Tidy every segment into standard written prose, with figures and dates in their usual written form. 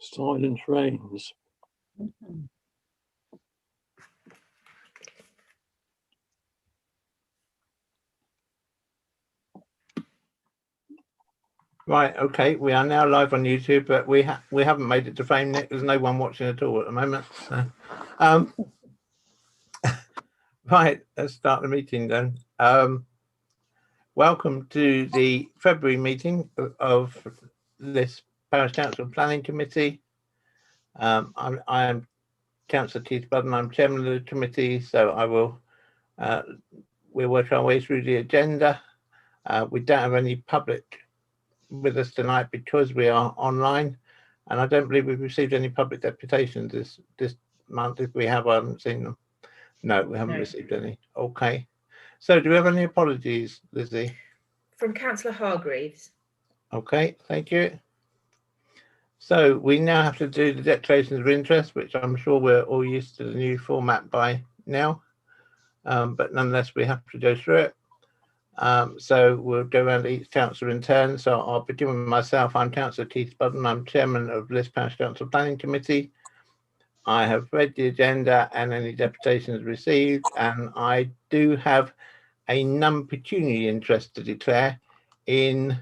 Silence reigns. Right, okay, we are now live on YouTube, but we haven't made it to frame, Nick. There's no one watching at all at the moment. So, right, let's start the meeting then. Welcome to the February meeting of this Parish Council Planning Committee. I am Councillor Keith Budden. I'm chairman of the committee, so I will we'll work our way through the agenda. We don't have any public with us tonight because we are online, and I don't believe we've received any public deputations this month. If we have, I haven't seen them. No, we haven't received any. Okay, so do we have any apologies, Lizzie? From Councillor Hargreaves. Okay, thank you. So we now have to do the declarations of interest, which I'm sure we're all used to the new format by now, but nonetheless we have to go through it. So we'll go around each councillor in turn. So I'll begin with myself. I'm Councillor Keith Budden. I'm chairman of List Parish Council Planning Committee. I have read the agenda and any deputations received, and I do have a non-pecuniary interest to declare in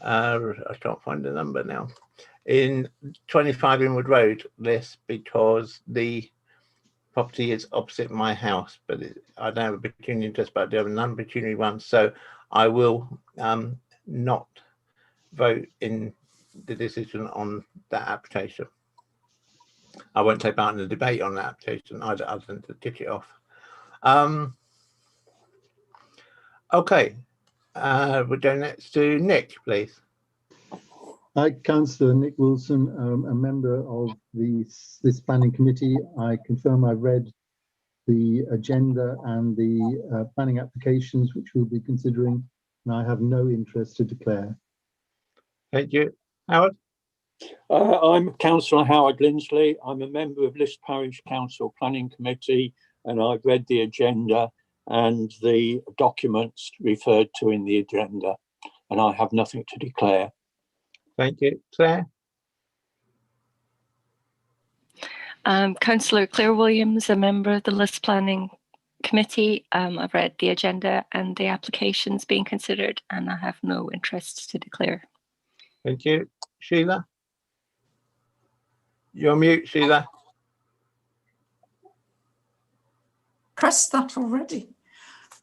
I can't find the number now, in 25 Inwood Road List, because the property is opposite my house, but I don't have a pecuniary interest, but I do have a non-pecuniary one, so I will not vote in the decision on that application. I won't take part in the debate on that application either, other than to tick it off. Okay, we'll go next to Nick, please. Hi, Councillor Nick Wilson, a member of this planning committee. I confirm I've read the agenda and the planning applications which we'll be considering, and I have no interest to declare. Thank you. Howard? I'm Councillor Howard Lindsley. I'm a member of List Parish Council Planning Committee, and I've read the agenda and the documents referred to in the agenda, and I have nothing to declare. Thank you. Claire? Councillor Claire Williams, a member of the List Planning Committee. I've read the agenda and the applications being considered, and I have no interest to declare. Thank you. Sheila? You're mute, Sheila. Pressed that already.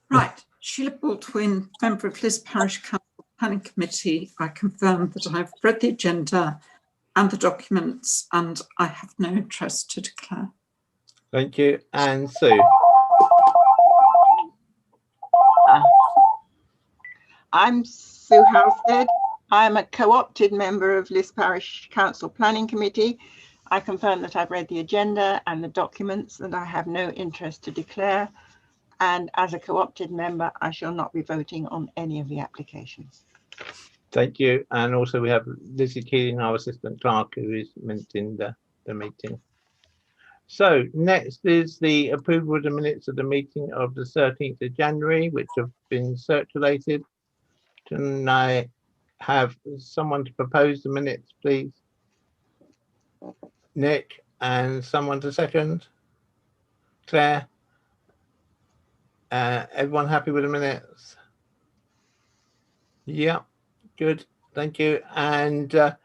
Right, Sheila Baldwin, member of List Parish Council Planning Committee. I confirm that I've read the agenda and the documents, and I have no interest to declare. Thank you. And Sue? I'm Sue Halstead. I'm a co-opted member of List Parish Council Planning Committee. I confirm that I've read the agenda and the documents, and I have no interest to declare. And as a co-opted member, I shall not be voting on any of the applications. Thank you. And also we have Lizzie Keeling, our assistant clerk, who is minting the meeting. So next is the approval of the minutes of the meeting of the 13th of January, which have been circulated. Can I have someone to propose the minutes, please? Nick, and someone to second? Claire? Everyone happy with the minutes? Yeah, good, thank you. And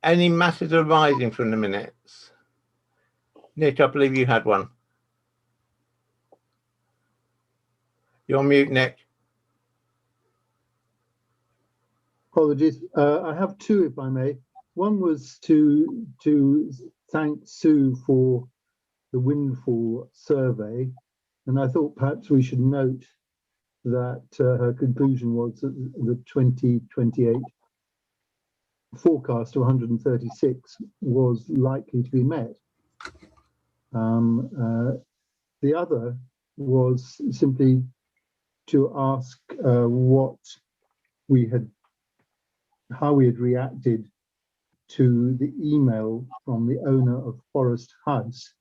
any matters arising from the minutes? Nick, I believe you had one. You're on mute, Nick. Apologies. I have two, if I may. One was to thank Sue for the windfall survey, and I thought perhaps we should note that her conclusion was that the 2028 forecast of 136 was likely to be met. The other was simply to ask how we had reacted to the email from the owner of Forest House,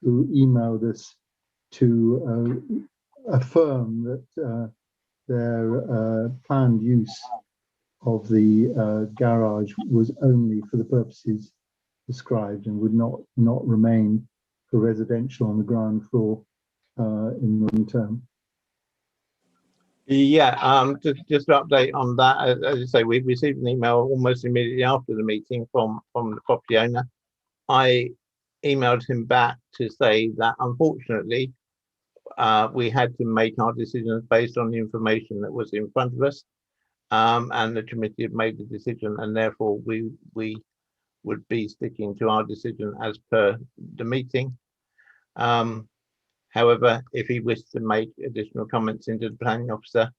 who emailed us to affirm that their planned use of the garage was only for the purposes described and would not remain for residential on the ground floor in the long term. Yeah, just to update on that, as you say, we received an email almost immediately after the meeting from the property owner. I emailed him back to say that unfortunately we had to make our decisions based on the information that was in front of us, and the committee had made the decision, and therefore we would be sticking to our decision as per the meeting. However, if he wished to make additional comments into the planning officer,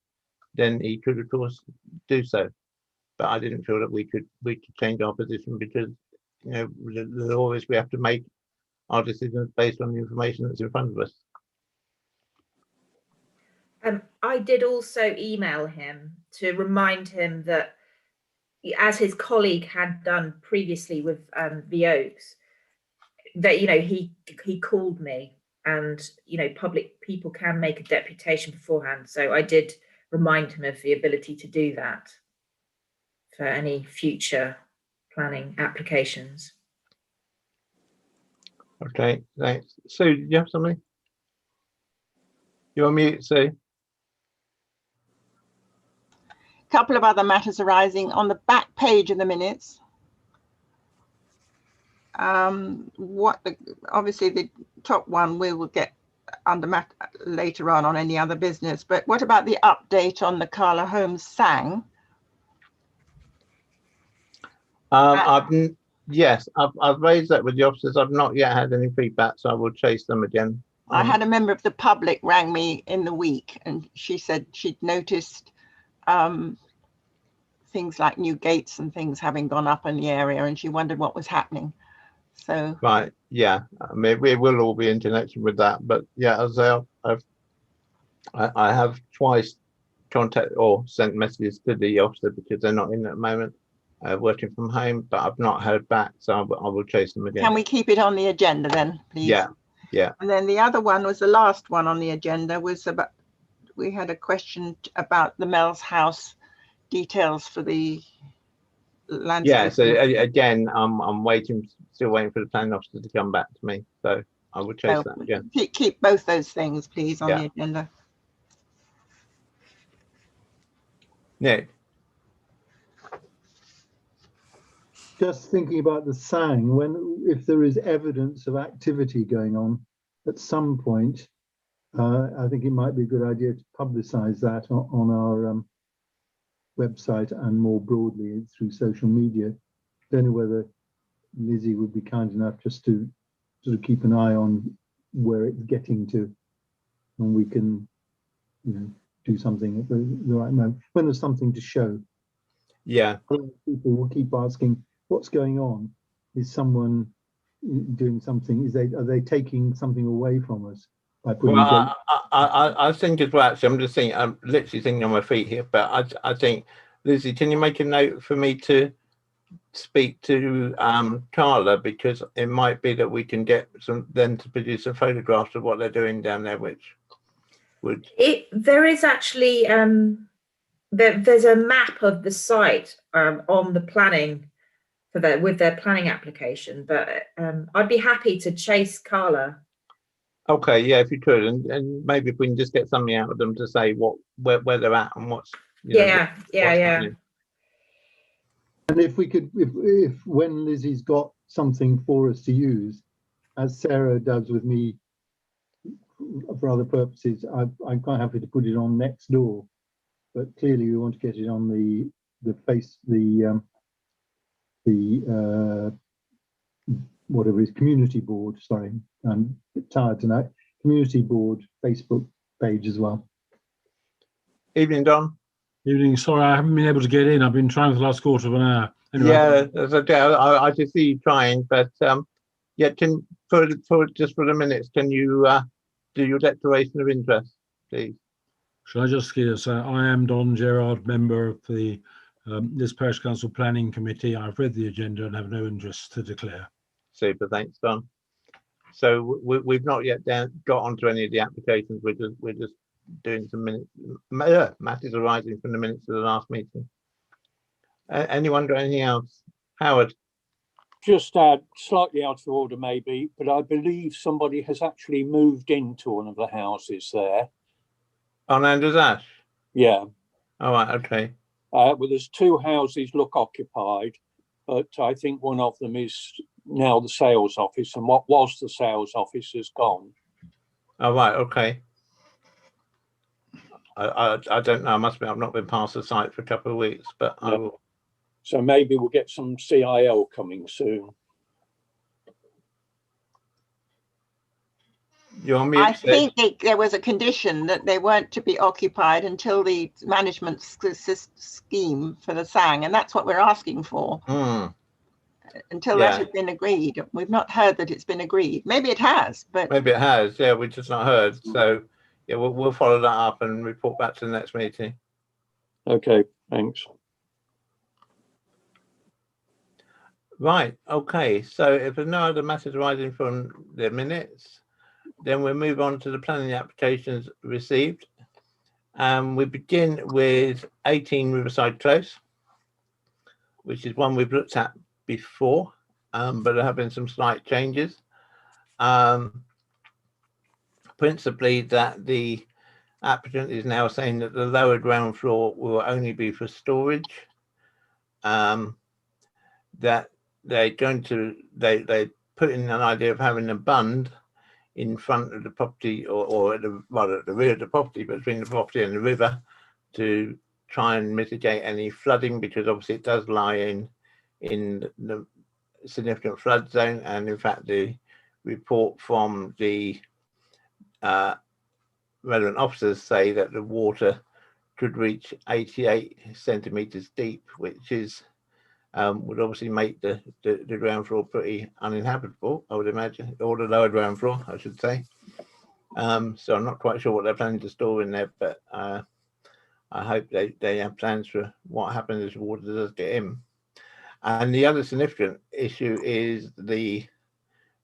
then he could, of course, do so. But I didn't feel that we could change our position because, you know, the law is we have to make our decisions based on the information that's in front of us. I did also email him to remind him that, as his colleague had done previously with the Oaks, that, you know, he called me, and, you know, public people can make a deputation beforehand. So I did remind him of the ability to do that for any future planning applications. Okay, thanks. Sue, did you have something? You're on mute, Sue. Couple of other matters arising on the back page of the minutes. Obviously the top one we will get under later on any other business, but what about the update on the Carla Holmes sang? Yes, I've raised that with the officers. I've not yet had any feedback, so I will chase them again. I had a member of the public rang me in the week, and she said she'd noticed things like new gates and things having gone up in the area, and she wondered what was happening. So right, yeah, I mean, we will all be in connection with that, but yeah, as I have twice contacted or sent messages to the officer because they're not in at the moment, working from home, but I've not heard back, so I will chase them again. Can we keep it on the agenda then, please? Yeah. And then the other one was the last one on the agenda was about, we had a question about the Mel's house details for the landscape. Yeah, so again, I'm still waiting for the planning officer to come back to me, so I will chase that again. Keep both those things, please, on the agenda. Nick. Just thinking about the sang, if there is evidence of activity going on at some point, I think it might be a good idea to publicize that on our website and more broadly through social media. Don't know whether Lizzie would be kind enough just to sort of keep an eye on where it's getting to, and we can, you know, do something at the right moment when there's something to show. Yeah. People will keep asking, what's going on? Is someone doing something? Are they taking something away from us by putting? Well, I think as well. Actually, I'm just thinking. I'm literally thinking on my feet here. But I think, Lizzie, can you make a note for me to speak to Carla, because it might be that we can get them to produce some photographs of what they're doing down there, which would. There is actually there's a map of the site on the planning for with their planning application, but I'd be happy to chase Carla. Okay, yeah, if you could, and maybe if we can just get something out of them to say where they're at and what's happening. And if we could, if when Lizzie's got something for us to use, as Sarah does with me for other purposes, I'm quite happy to put it on next door. But clearly, we want to get it on the whatever it is, community board. Sorry, I'm a bit tired tonight. Community board Facebook page as well. Evening, Don. Evening. Sorry, I haven't been able to get in. I've been trying for the last quarter of an hour. Anyway. Yeah, that's okay. I just see you trying, but yeah, for just for the minutes, can you do your declaration of interest, please? Shall I just say, I am Don Gerard, member of the Liss Parish Council Planning Committee. I've read the agenda and have no interest to declare. Super, thanks, Don. So we've not yet got onto any of the applications. We're just doing some matters arising from the minutes of the last meeting. Anyone got anything else? Howard? Just slightly out of order maybe, but I believe somebody has actually moved into one of the houses there. On Andrews Ash? Yeah. All right, okay. Well, there's 2 houses look occupied, but I think one of them is now the sales office, and what was the sales office has gone. All right, okay. I don't know. I must be. I've not been past the site for a couple of weeks, but I will. So maybe we'll get some CIL coming soon. You're on mute, I Sid. think there was a condition that they weren't to be occupied until the management scheme for the SANG, and that's what we're asking for. Until that has been agreed. We've not heard that it's been agreed. Maybe it has, but maybe it has. Yeah, we've just not heard. So yeah, we'll follow that up and report back to the next meeting. Okay, thanks. Right. Okay. So if there's no other matters arising from the minutes, then we'll move on to the planning applications received. We begin with 18 Riverside Close, which is one we've looked at before, but there have been some slight changes. Principally that the applicant is now saying that the lower ground floor will only be for storage, that they're going to, they put in an idea of having a bund in front of the property or at the, well, at the rear of the property, but between the property and the river to try and mitigate any flooding, because obviously it does lie in the significant flood zone. And in fact, the report from the relevant officers say that the water could reach 88 centimeters deep, which is would obviously make the ground floor pretty uninhabitable, I would imagine, or the lower ground floor, I should say. So I'm not quite sure what they're planning to store in there, but I hope they have plans for what happens as water does get in. And the other significant issue is the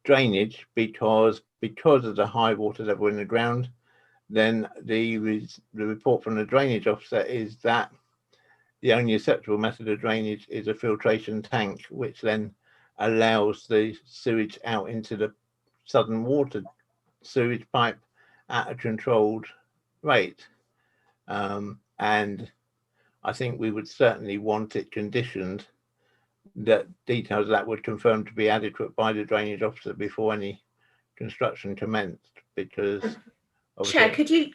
drainage, because of the high water level in the ground. Then the report from the drainage officer is that the only acceptable method of drainage is a filtration tank, which then allows the sewage out into the southern water sewage pipe at a controlled rate. And I think we would certainly want it conditioned that details of that would confirm to be adequate by the drainage officer before any construction commenced, because Chair, could you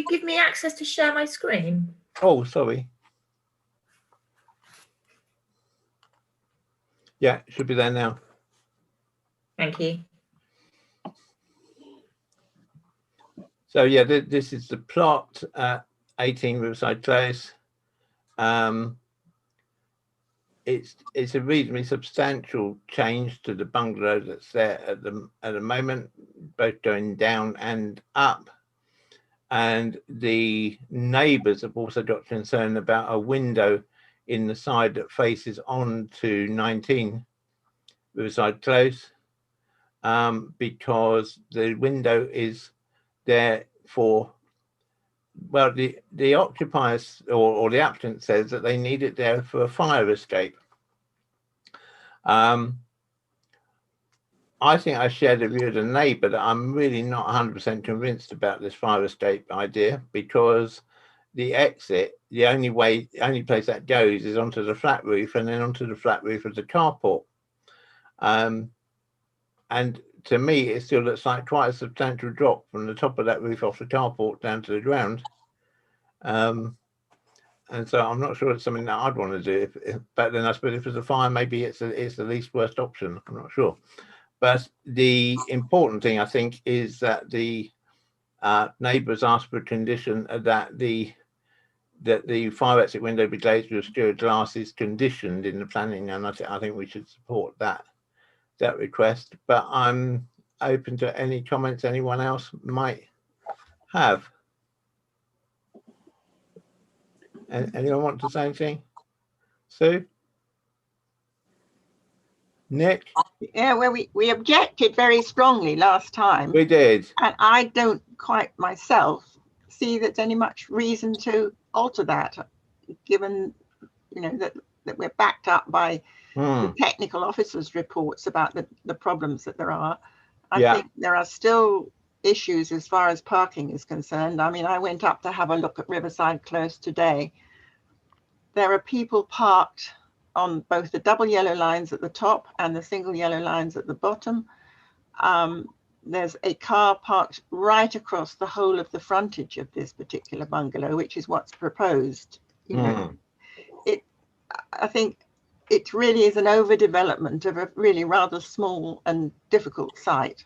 give me access to share my screen? Oh, sorry. Yeah, it should be there now. Thank you. So yeah, this is the plot at 18 Riverside Close. It's a reasonably substantial change to the bungalow that's there at the moment, both going down and up. And the neighbours have also got concern about a window in the side that faces on to 19 Riverside Close, because the window is there for, well, the occupiers or the applicant says that they need it there for a fire escape. I think I share the view of the neighbour that I'm really not 100% convinced about this fire escape idea, because the exit, the only place that goes is onto the flat roof and then onto the flat roof of the carport. And to me, it still looks like quite a substantial drop from the top of that roof off the carport down to the ground. And so I'm not sure it's something that I'd want to do. But then I suppose if there's a fire, maybe it's the least worst option. I'm not sure. But the important thing, I think, is that the neighbours asked for a condition that the fire exit window be glazed with obscure glass is conditioned in the planning, and I think we should support that request. But I'm open to any comments anyone else might have. Anyone want to say anything? Sue? Nick? yeah, well, we objected very strongly last time. We did. And I don't quite myself see that there's any much reason to alter that, given that that we're backed up by Hmm. the technical officers' reports about the problems that there are. I Yeah. think there are still issues as far as parking is concerned. I mean, I went up to have a look at Riverside Close today. There are people parked on both the double yellow lines at the top and the single yellow lines at the bottom. There's a car parked right across the whole of the frontage of this particular bungalow, which is what's proposed. You know, I think it really is an overdevelopment of a really rather small and difficult site.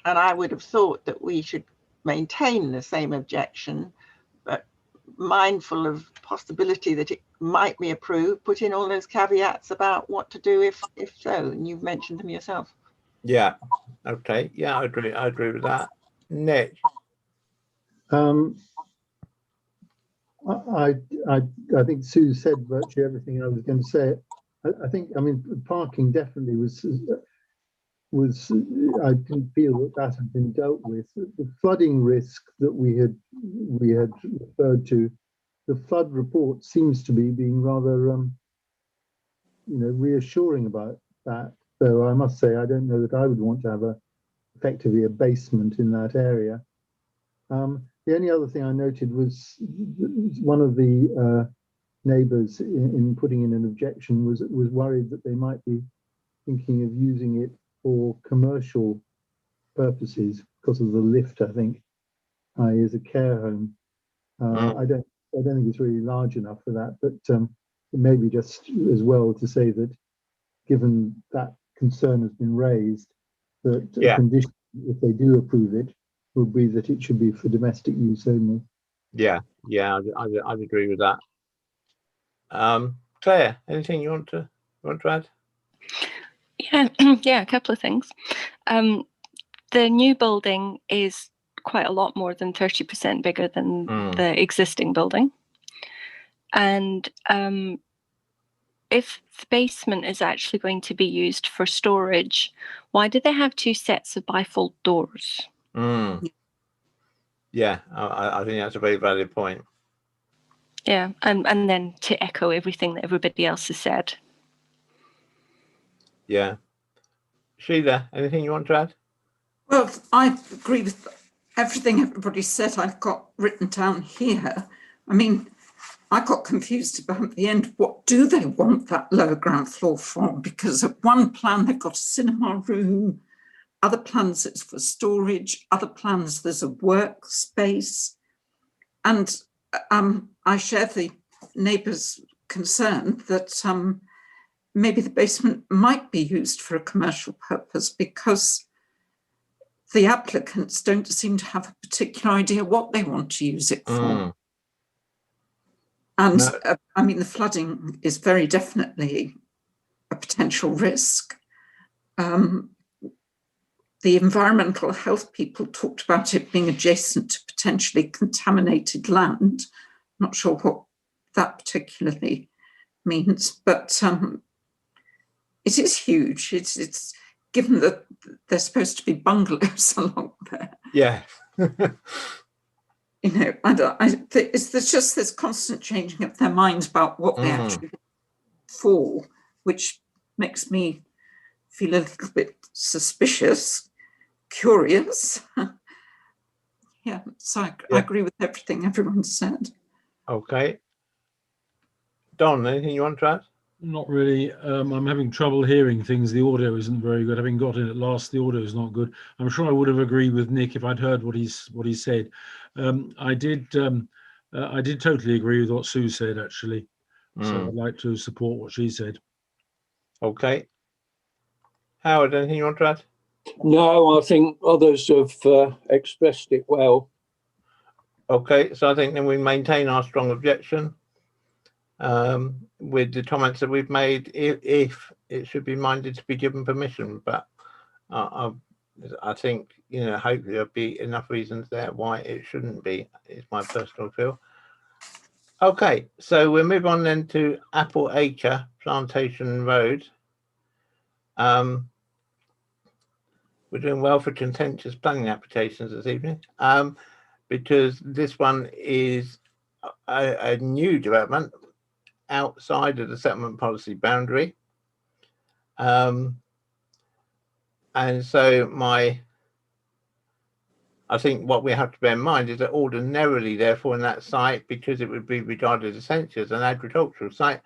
And I would have thought that we should maintain the same objection, but mindful of possibility that it might be approved, put in all those caveats about what to do if so, and you've mentioned them yourself. Yeah. Okay. Yeah, I agree with that. Nick. I think Sue said virtually everything I was going to say. I think, I mean, parking definitely was. I didn't feel that had been dealt with. The flooding risk that we had referred to, the flood report seems to be being rather, reassuring about that. Though I must say, I don't know that I would want to have effectively a basement in that area. The only other thing I noted was one of the neighbours in putting in an objection was worried that they might be thinking of using it for commercial purposes because of the lift, I think, i.e. as a care home. I don't think it's really large enough for that, but maybe just as well to say that given that concern has been raised, that a condition, if they do approve it, would be that it should be for domestic use only. Yeah, I'd agree with that. Claire, anything you want to add? Yeah, a couple of things. The new building is quite a lot more than 30% bigger than the existing building. And if the basement is actually going to be used for storage, why do they have two sets of bifold doors? Yeah, I think that's a very valid point. Yeah, and then to echo everything that everybody else has said. Yeah. Sheila, anything you want to add? Well, I agree with everything everybody said. I've got written down here. I mean, I got confused about the end. What do they want that lower ground floor for? Because at one plan, they've got a cinema room, other plans it's for storage, other plans there's a workspace. And I share the neighbour's concern that maybe the basement might be used for a commercial purpose because the applicants don't seem to have a particular idea what they want to use it for. And I mean, the flooding is very definitely a potential risk. The environmental health people talked about it being adjacent to potentially contaminated land. Not sure what that particularly means, but it is huge. It's given that they're supposed to be bungalows along there. Yeah. You know, there's just this constant changing of their minds about what they actually for, which makes me feel a little bit suspicious, curious. Yeah, so I agree with everything everyone said. Okay. Don, anything you want to add? Not really. I'm having trouble hearing things. The audio isn't very good. Having got in at last, the audio is not good. I'm sure I would have agreed with Nick if I'd heard what he said. I did totally agree with what Sue said, actually. So I'd like to support what she said. Okay. Howard, anything you want to add? No, I think others have expressed it well. Okay, so I think then we maintain our strong objection with the comments that we've made, if it should be minded to be given permission. But I think, you know, hopefully there'll be enough reasons there why it shouldn't be, is my personal feel. Okay, so we'll move on then to Apple Acre Plantation Road. We're doing well for contentious planning applications this evening, because this one is a new development outside of the settlement policy boundary. And so I think what we have to bear in mind is that ordinarily, therefore, in that site, because it would be regarded essentially as an agricultural site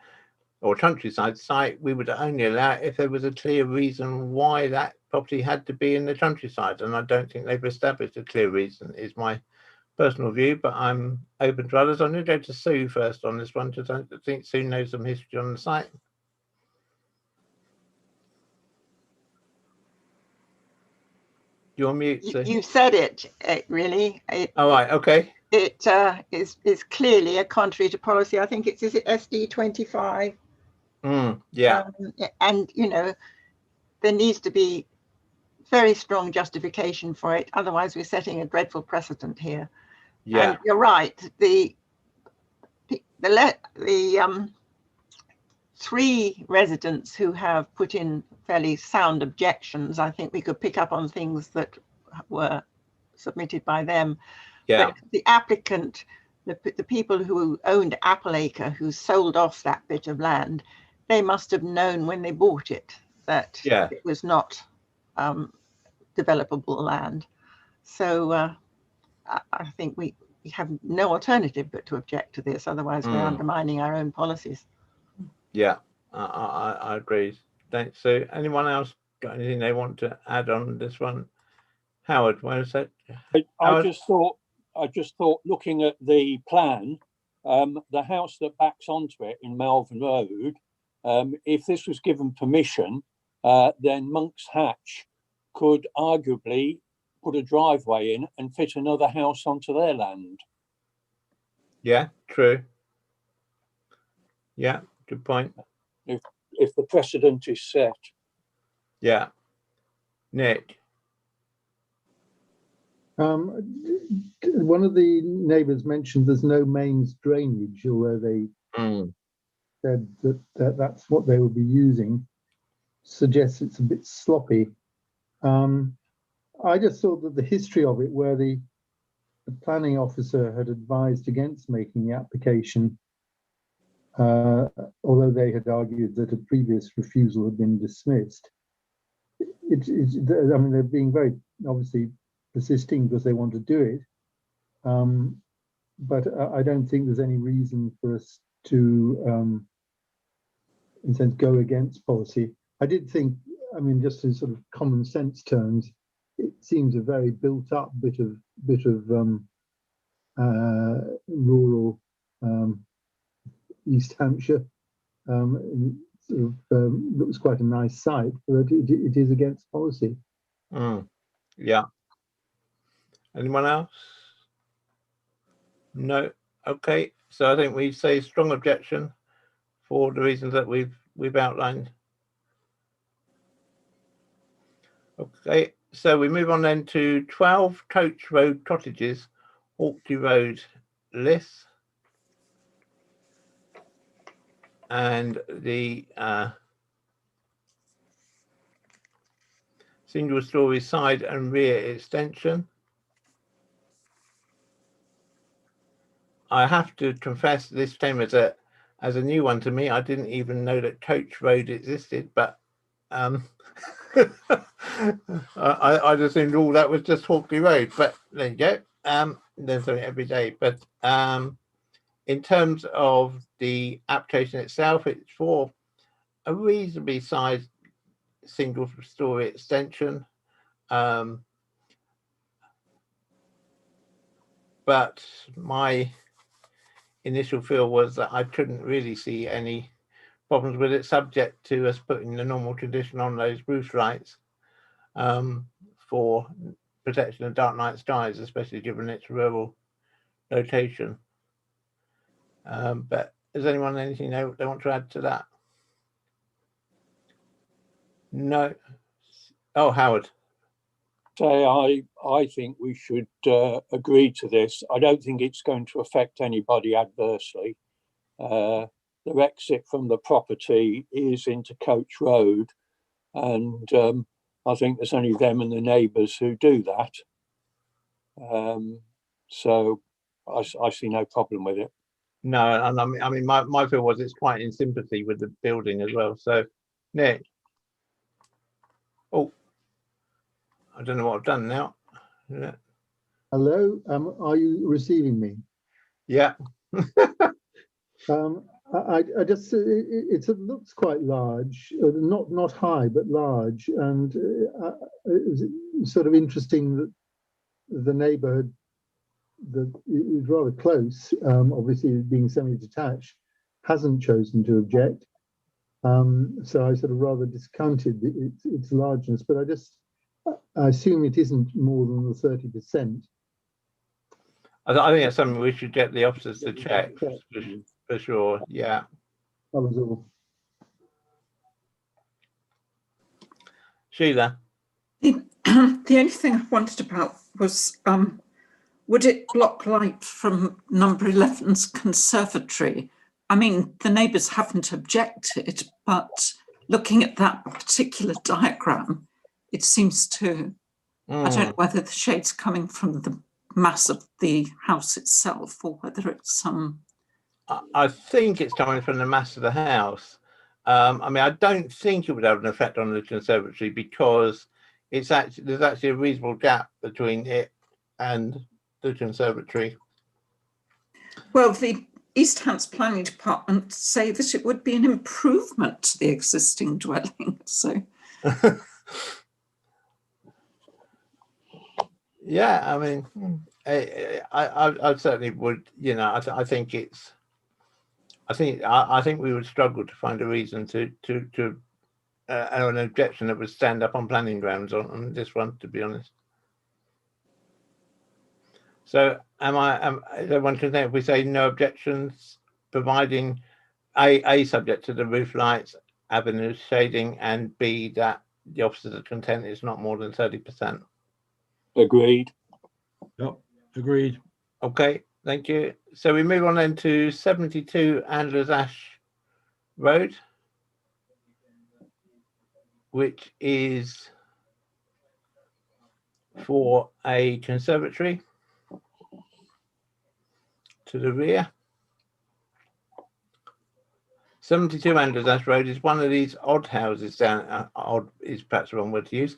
or countryside site, we would only allow it if there was a clear reason why that property had to be in the countryside. And I don't think they've established a clear reason, is my personal view, but I'm open to others. I'm going to go to Sue first on this one, because I think Sue knows some history on the site. You're on mute, Sue. You said it, really. All right, okay. It is clearly a contrary to policy. I think is it SD 25? Yeah. And, you know, there needs to be very strong justification for it. Otherwise, we're setting a dreadful precedent here. Yeah. And you're right. The 3 residents who have put in fairly sound objections, I think we could pick up on things that were submitted by them. Yeah. But the applicant, the people who owned Appleacre, who sold off that bit of land, they must have known when they bought it that it was not developable land. So I think we have no alternative but to object to this. Otherwise, we're undermining our own policies. Yeah, I agree. Thanks. So anyone else got anything they want to add on this one? Howard, where is that? I just thought looking at the plan, the house that backs onto it in Malvern Road, if this was given permission, then Monk's Hatch could arguably put a driveway in and fit another house onto their land. Yeah, true. Yeah, good point. If the precedent is set. Yeah. Nick. One of the neighbours mentioned there's no mains drainage, although they said that that's what they would be using. Suggests it's a bit sloppy. I just thought that the history of it, where the planning officer had advised against making the application, although they had argued that a previous refusal had been dismissed. I mean, they're being very obviously persisting because they want to do it. But I don't think there's any reason for us to, in a sense, go against policy. I did think, I mean, just in sort of common sense terms, it seems a very built-up bit of rural East Hampshire. Looks quite a nice site, but it is against policy. Yeah. Anyone else? No. Okay. So I think we say strong objection for the reasons that we've outlined. Okay. So we move on then to 12 Coach Road Cottages, Hawkley Road, Liss. And the single-story side and rear extension. I have to confess this came as a new one to me. I didn't even know that Coach Road existed, but I assumed all that was just Hawkley Road. But there you go. There's something every day. But in terms of the application itself, it's for a reasonably sized single-story extension. But my initial feel was that I couldn't really see any problems with it, subject to us putting the normal condition on those roof lights for protection of dark night skies, especially given its rural location. But has anyone anything they want to add to that? No. Oh, Howard. I think we should agree to this. I don't think it's going to affect anybody adversely. The exit from the property is into Coach Road, and I think there's only them and the neighbours who do that. So I see no problem with it. No, and I mean, my feel was it's quite in sympathy with the building as well. So, Nick. Oh, I don't know what I've done now. Yeah. Hello, are you receiving me? Yeah. I just it looks quite large, not high but large, and it was sort of interesting that the neighbourhood that is rather close, obviously being semi-detached, hasn't chosen to object. So I sort of rather discounted its largeness, but I assume it isn't more than the 30%. I think it's something we should get the officers to check for sure. Yeah. That was all. Sheila. The only thing I wondered about was, would it block light from number 11's conservatory? I mean, the neighbours haven't objected, but looking at that particular diagram, it seems to, I don't know whether the shade's coming from the mass of the house itself or whether it's some. I think it's coming from the mass of the house. I mean, I don't think it would have an effect on the conservatory because there's actually a reasonable gap between it and the conservatory. Well, the East Hants Planning Department say that it would be an improvement to the existing dwelling. So, yeah, I mean, I certainly would. You know, I think it's. I think we would struggle to find a reason to an objection that would stand up on planning grounds on this one, to be honest. So is everyone content if we say no objections, providing A, subject to the roof lights, avenue shading, and B, that the officers are content it's not more than 30%. Agreed. Yep, agreed. Okay, thank you. So we move on then to 72 Andrews Ash Road, which is for a conservatory to the rear. 72 Andrews Ash Road is one of these odd houses down, odd is perhaps the wrong word to use,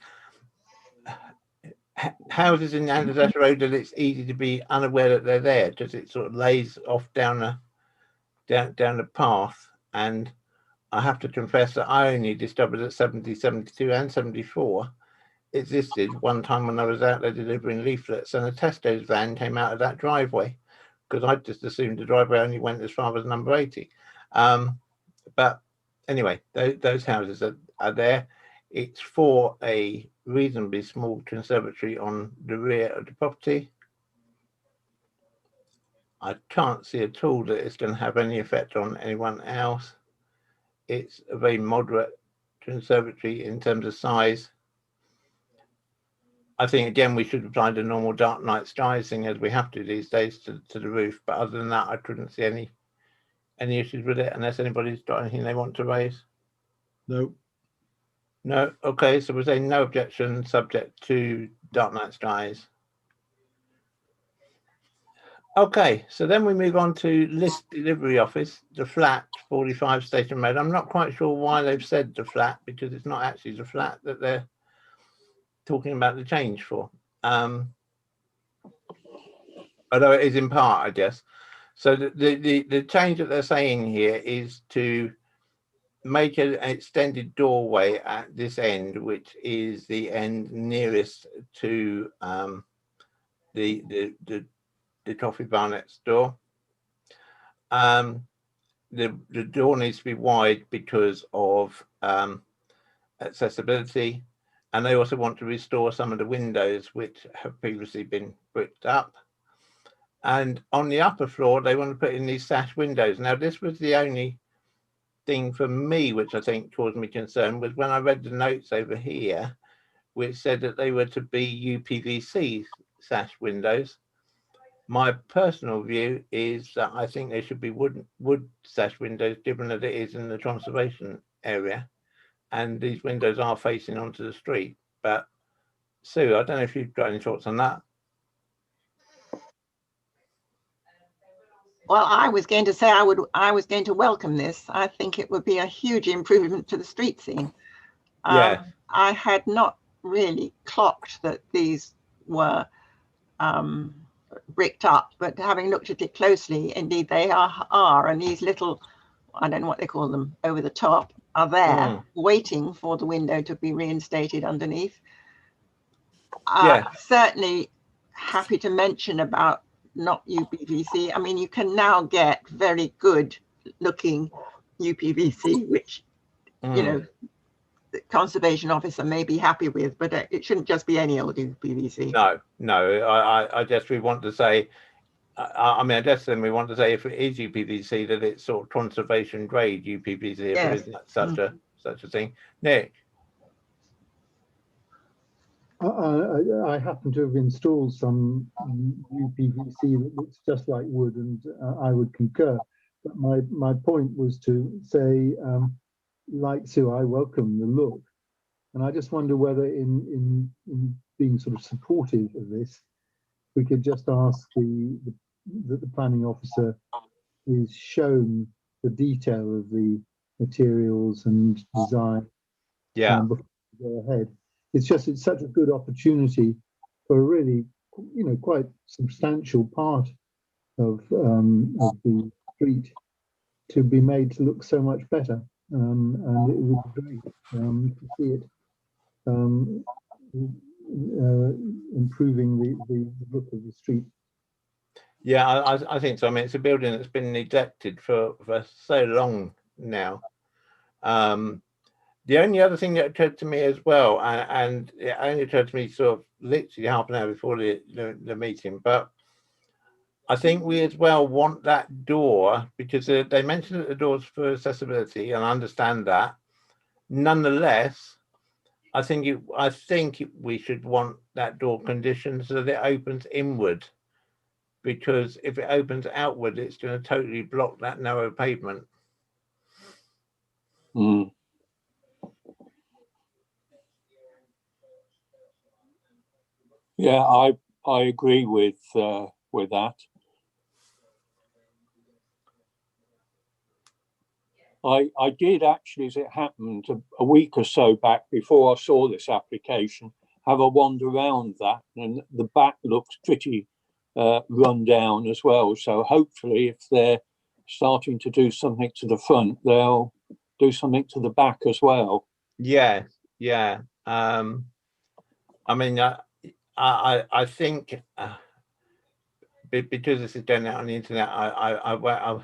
houses in Andrews Ash Road that it's easy to be unaware that they're there, because it sort of lays off down the path. And I have to confess that I only discovered that 70, 72 and 74 existed one time when I was out there delivering leaflets, and a Tesco's van came out of that driveway, because I just assumed the driveway only went as far as number 80. But anyway, those houses are there. It's for a reasonably small conservatory on the rear of the property. I can't see at all that it's going to have any effect on anyone else. It's a very moderate conservatory in terms of size. I think, again, we should apply the normal dark night skies thing as we have to these days to the roof. But other than that, I couldn't see any issues with it, unless anybody's got anything they want to raise. No. No. Okay, so we're saying no objection, subject to dark night skies. Okay, so then we move on to list delivery office, the flat, 45 Station Road. I'm not quite sure why they've said the flat, because it's not actually the flat that they're talking about the change for. Although it is in part, I guess. So the change that they're saying here is to make an extended doorway at this end, which is the end nearest to the coffee bar next door. The door needs to be wide because of accessibility, and they also want to restore some of the windows which have previously been bricked up. And on the upper floor, they want to put in these sash windows. Now, this was the only thing for me which I think caused me concern, was when I read the notes over here, which said that they were to be UPVC sash windows. My personal view is that I think they should be wood sash windows, given that it is in the conservation area, and these windows are facing onto the street. But Sue, I don't know if you've got any thoughts on that. Well, I was going to say I was going to welcome this. I think it would be a huge improvement to the street scene. Yeah. I had not really clocked that these were bricked up, but having looked at it closely, indeed they are, and these little, I don't know what they call them, over the top, are there waiting for the window to be reinstated underneath. Yeah. Certainly happy to mention about not UPVC. I mean, you can now get very good looking UPVC, which, you know, the conservation officer may be happy with, but it shouldn't just be any old UPVC. No, I guess we want to say, I mean, I guess then we want to say if it is UPVC, that it's sort of conservation grade UPVC, if Yes. it isn't such a thing. Nick? I happen to have installed some UPVC that looks just like wood, and I would concur. But my point was to say, like Sue, I welcome the look, and I just wonder whether in being sort of supportive of this, we could just ask that the planning officer is shown the detail of the materials and design before we go ahead. It's such a good opportunity for a really, you know, quite substantial part of the street to be made to look so much better, and it would be great to see it improving the look of the street. Yeah, I think so. I mean, it's a building that's been neglected for so long now. The only other thing that occurred to me as well, and it only occurred to me sort of literally half an hour before the meeting, but I think we as well want that door, because they mentioned that the door's for accessibility, and I understand that. Nonetheless, I think we should want that door conditioned so that it opens inward, because if it opens outward, it's going to totally block that narrow pavement. Yeah, I agree with that. I did actually, as it happened, a week or so back before I saw this application, have a wander around that, and the back looks pretty run down as well. So hopefully, if they're starting to do something to the front, they'll do something to the back as well. Yeah. I mean, I think because this is going out on the internet, I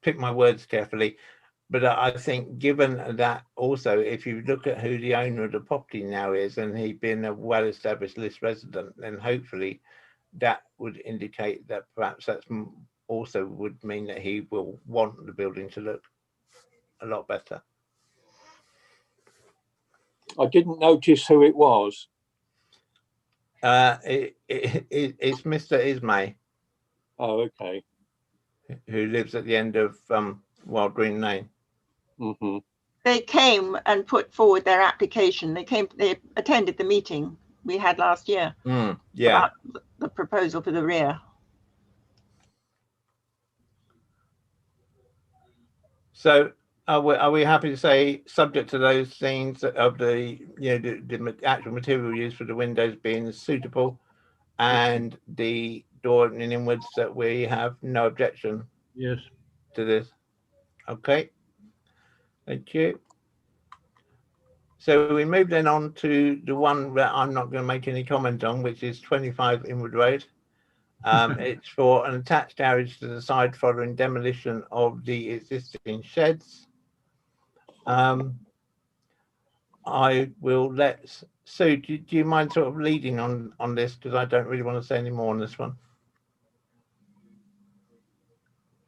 pick my words carefully. But I think, given that also, if you look at who the owner of the property now is, and he'd been a well-established list resident, then hopefully that would indicate that perhaps that's also would mean that he will want the building to look a lot better. I didn't notice who it was. It's Mr. Ismay. Oh, okay. Who lives at the end of Wild Green Lane. They came and put forward their application. They attended the meeting we had last year about the proposal for the rear. So are we happy to say, subject to those things of the the actual material used for the windows being suitable and the door opening inwards, that we have no objection? Yes. To this. Okay. Thank you. So we move then on to the one that I'm not going to make any comment on, which is 25 Inwood Road. It's for an attached garage to the side following demolition of the existing sheds. I will let Sue, do you mind sort of leading on this, because I don't really want to say any more on this one.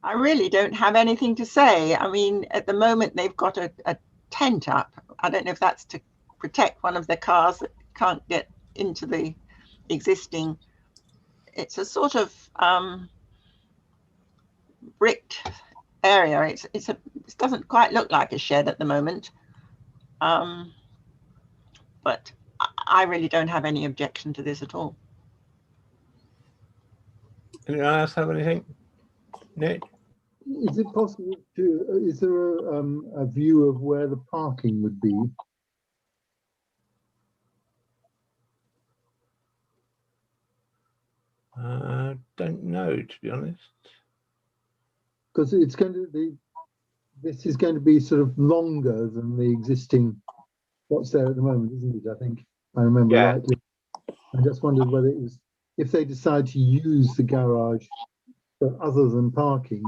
I really don't have anything to say. I mean, at the moment they've got a tent up. I don't know if that's to protect one of their cars that can't get into the existing. It's a sort of bricked area. It doesn't quite look like a shed at the moment, but I really don't have any objection to this at all. Anyone else have anything? Nick? Is it possible to, is there a view of where the parking would be? Don't know, to be honest. Because it's going to be, this is going to be sort of longer than the existing, what's there at the moment, isn't it? I think, if I remember Yeah. rightly. I just wondered whether it was, if they decide to use the garage for other than parking,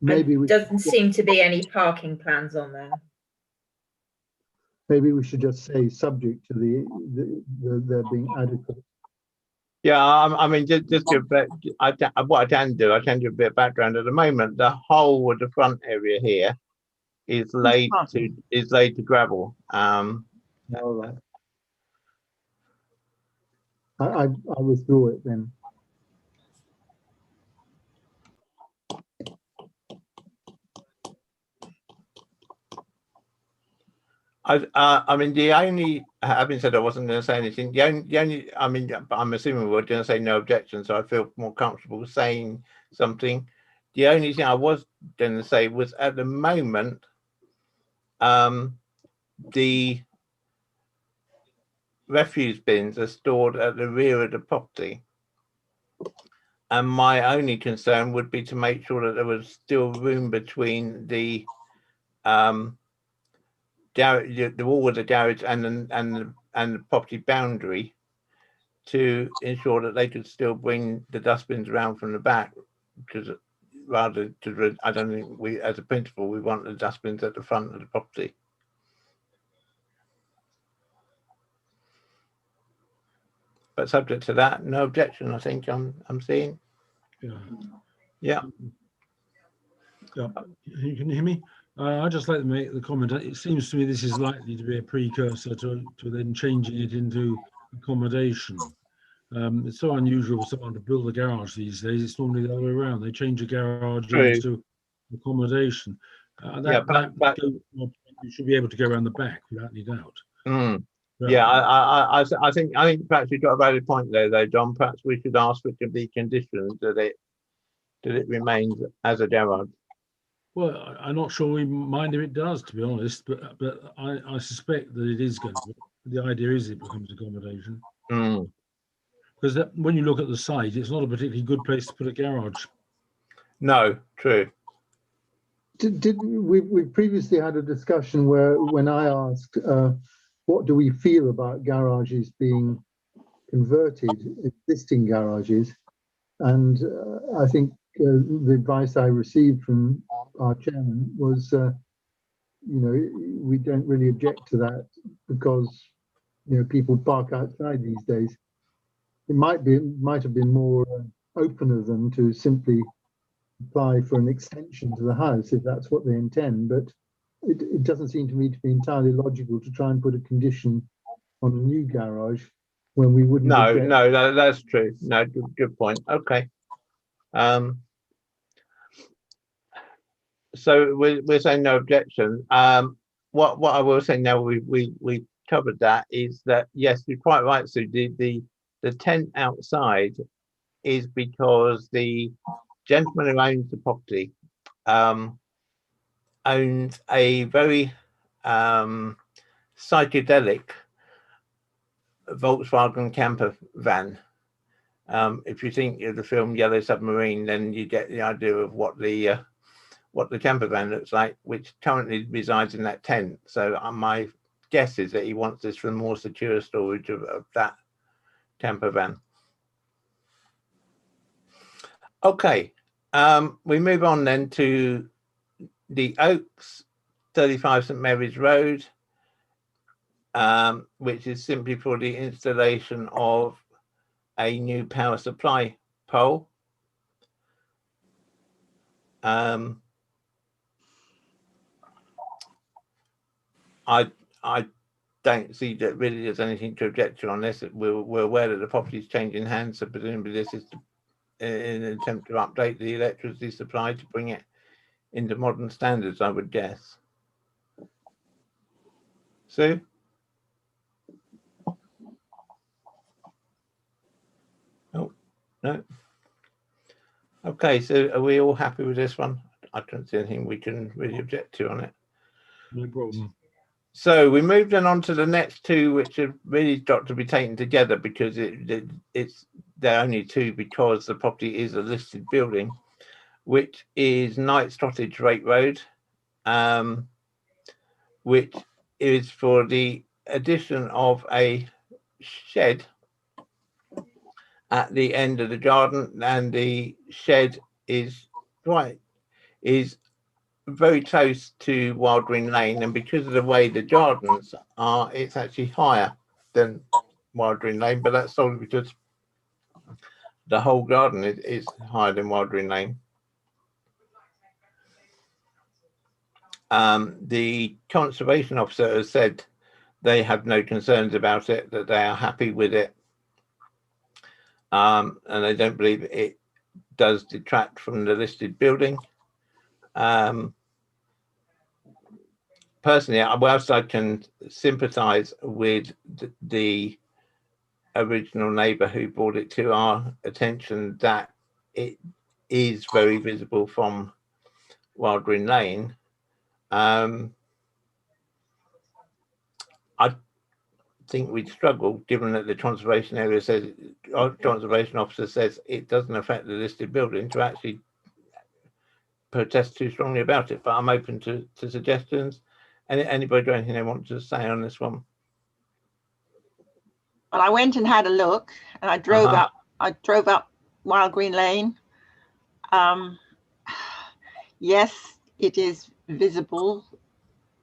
maybe we Doesn't seem to be any parking plans on there. maybe we should just say subject to there being adequate. Yeah, I mean, just give what I can do. I can give a bit of background. At the moment, the whole of the front area here is laid to gravel. All right. I withdraw it then. I mean, the only, having said I wasn't going to say anything, the only, I mean, I'm assuming we're going to say no objection, so I feel more comfortable saying something. The only thing I was going to say was at the moment, the refuse bins are stored at the rear of the property. And my only concern would be to make sure that there was still room between the wall of the garage and the property boundary to ensure that they could still bring the dustbins around from the back, because rather to, I don't think we, as a principle, we want the dustbins at the front of the property. But subject to that, no objection. I think I'm seeing. Yeah. Yeah. Yeah. You can hear me? I'd just like to make the comment. It seems to me this is likely to be a precursor to then changing it into accommodation. It's so unusual for someone to build a garage these days. It's normally the other way around. They change a garage into accommodation. You should be able to go around the back without any doubt. Yeah, I think perhaps you've got a valid point there, though, John. Perhaps we should ask for the conditions that it remains as a garage. Well, I'm not sure we mind if it does, to be honest, but I suspect that it is going to be. The idea is it becomes accommodation. Because when you look at the site, it's not a particularly good place to put a garage. No, true. We previously had a discussion where, when I asked, what do we feel about garages being converted, existing garages, and I think the advice I received from our chairman was, we don't really object to that because people park outside these days. It might have been more open of them to simply apply for an extension to the house if that's what they intend, but it doesn't seem to me to be entirely logical to try and put a condition on a new garage when we wouldn't. No, that's true. No, good point. Okay. So we're saying no objection. What I will say now, we covered that, is that yes, you're quite right. So the tent outside is because the gentleman who owns the property owns a very psychedelic Volkswagen camper van. If you think of the film Yellow Submarine, then you get the idea of what the camper van looks like, which currently resides in that tent. So my guess is that he wants this for more secure storage of that camper van. Okay, we move on then to the Oaks, 35 St Mary's Road, which is simply for the installation of a new power supply pole. I don't see that really there's anything to object to on this. We're aware that the property is changing hands, so presumably this is in an attempt to update the electricity supply to bring it into modern standards, I would guess. Sue? No. Okay, so are we all happy with this one? I don't see anything we can really object to on it. No problem. So we moved on to the next two, which have really got to be taken together because they're only two because the property is a listed building, which is Knight's Cottage Rate Road, which is for the addition of a shed at the end of the garden, and the shed is very close to Wild Green Lane, and because of the way the gardens are, it's actually higher than Wild Green Lane, but that's solely because the whole garden is higher than Wild Green Lane. The conservation officer has said they have no concerns about it, that they are happy with it, and they don't believe it does detract from the listed building. Personally, whilst I can sympathise with the original neighbour who brought it to our attention that it is very visible from Wild Green Lane, I think we'd struggle, given that the conservation area says, our conservation officer says it doesn't affect the listed building, to actually protest too strongly about it. But I'm open to suggestions. Anybody got anything they want to say on this one? Well, I went and had a look, and I drove up. I drove up Wild Green Lane. Yes, it is visible,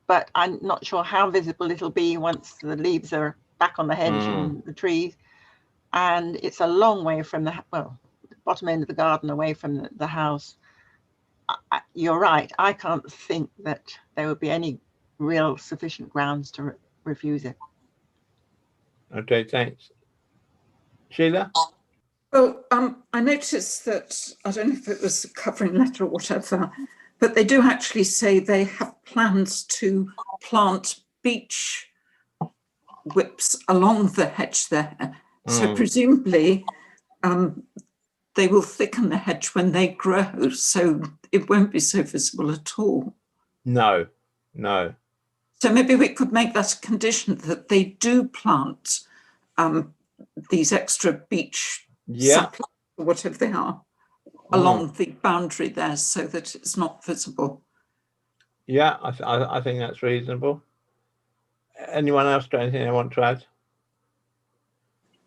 but I'm not sure how visible it'll be once the leaves are back on the hedge and the trees. And it's a long way from the bottom end of the garden, away from the house. You're right. I can't think that there would be any real sufficient grounds to refuse it. Okay, thanks. Sheila? Well, I noticed that, I don't know if it was a covering letter or whatever, but they do actually say they have plans to plant beech whips along the hedge there. So presumably they will thicken the hedge when they grow, so it won't be so visible at all. No. So maybe we could make that a condition that they do plant these extra beech saplings, or whatever they are, along the boundary there, so that it's not visible. Yeah, I think that's reasonable. Anyone else got anything they want to add?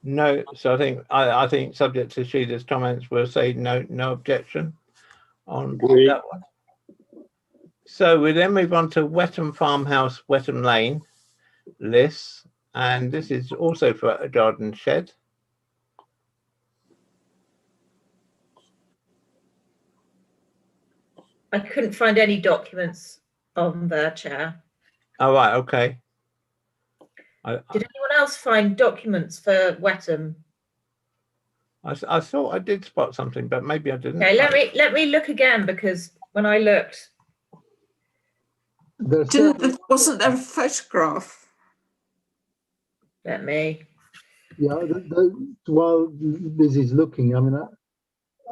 No. So I think subject to Sheila's comments, we'll say no objection on that one. So we then move on to Wetham Farmhouse, Wetham Lane, Liss, and this is also for a garden shed. I couldn't find any documents on there, Chair. Oh, right, okay. Did anyone else find documents for Wetham? I thought I did spot something, but maybe I didn't. Okay, let me look again, because when I looked, Wasn't there a photograph? Let me. Yeah, while Liz is looking, I mean,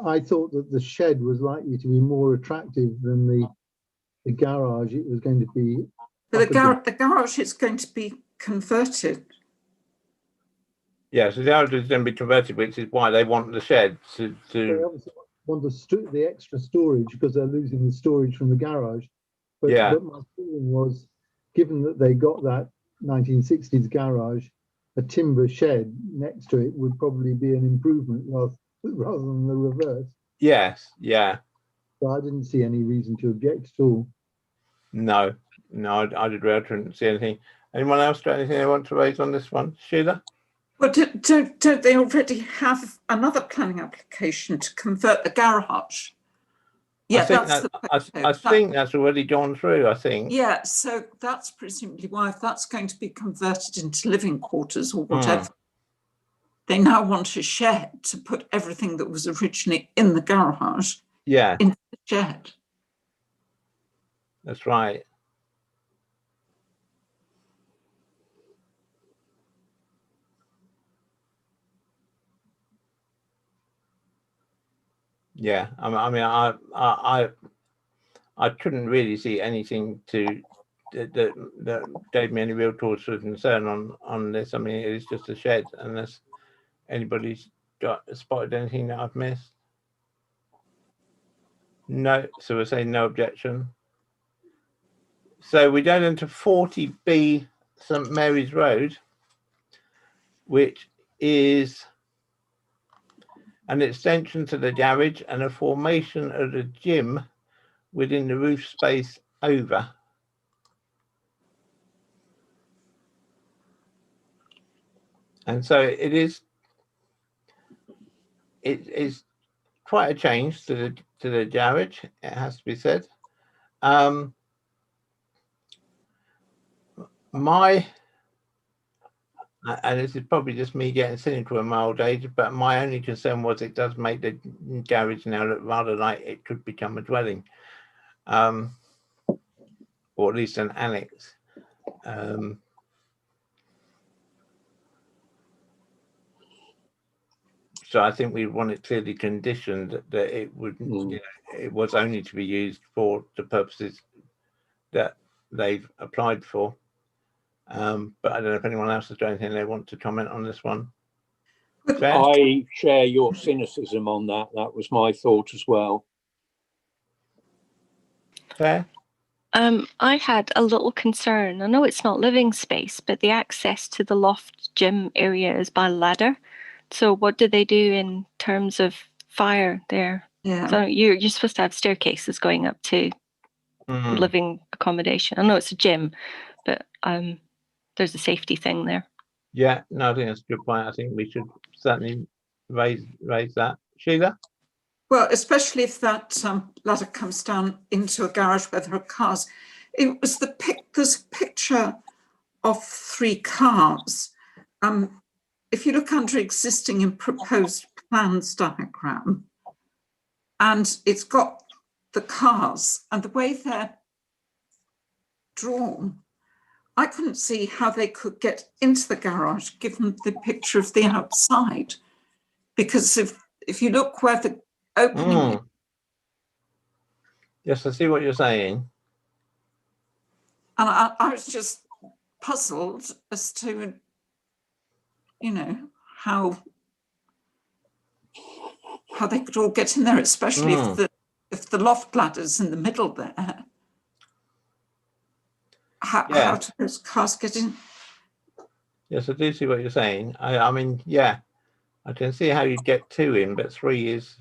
I thought that the shed was likely to be more attractive than the garage. It was going to be. But the garage is going to be converted. Yeah, so the garage is going to be converted, which is why they want the shed to. They obviously want the extra storage because they're losing the storage from the garage. But my feeling was, given that they got that 1960s garage, a timber shed next to it would probably be an improvement rather than the reverse. Yes, yeah. So I didn't see any reason to object at all. No, I did. I didn't see anything. Anyone else got anything they want to raise on this one? Sheila? Well, don't they already have another planning application to convert the garage? Yeah, I think that's already gone through, I think. Yeah, so that's presumably why, if that's going to be converted into living quarters or whatever, they now want a shed to put everything that was originally in the garage into the shed. That's right. Yeah, I mean, I couldn't really see anything that gave me any real cause for concern on this. I mean, it's just a shed, unless anybody's spotted anything that I've missed. No, so we're saying no objection. So we go into 40B St Mary's Road, which is an extension to the garage and a formation of the gym within the roof space over. And so it is quite a change to the garage, it has to be said. And this is probably just me getting cynical in my old age, but my only concern was it does make the garage now look rather like it could become a dwelling, or at least an annex. So I think we want it clearly conditioned that it would, you know, it was only to be used for the purposes that they've applied for. But I don't know if anyone else has got anything they want to comment on this one. Fair? I share your cynicism on that. That was my thought as well. Fair? I had a little concern. I know it's not living space, but the access to the loft gym area is by ladder. So what do they do in terms of fire there? Yeah. So you're supposed to have staircases going up to living accommodation. I know it's a gym, but there's a safety thing there. Yeah, no, I think that's a good point. I think we should certainly raise that. Sheila? Well, especially if that ladder comes down into a garage where there are cars. It was there's a picture of 3 cars. If you look under existing and proposed plans diagram, and it's got the cars and the way they're drawn, I couldn't see how they could get into the garage given the picture of the outside. Because if you look where the opening Yes, I see what you're saying. and I was just puzzled as to, you know, how they could all get in there, especially if the loft ladder's in the middle there. How do those cars get in? Yes, I do see what you're saying. I mean, yeah, I can see how you'd get 2 in, but 3 is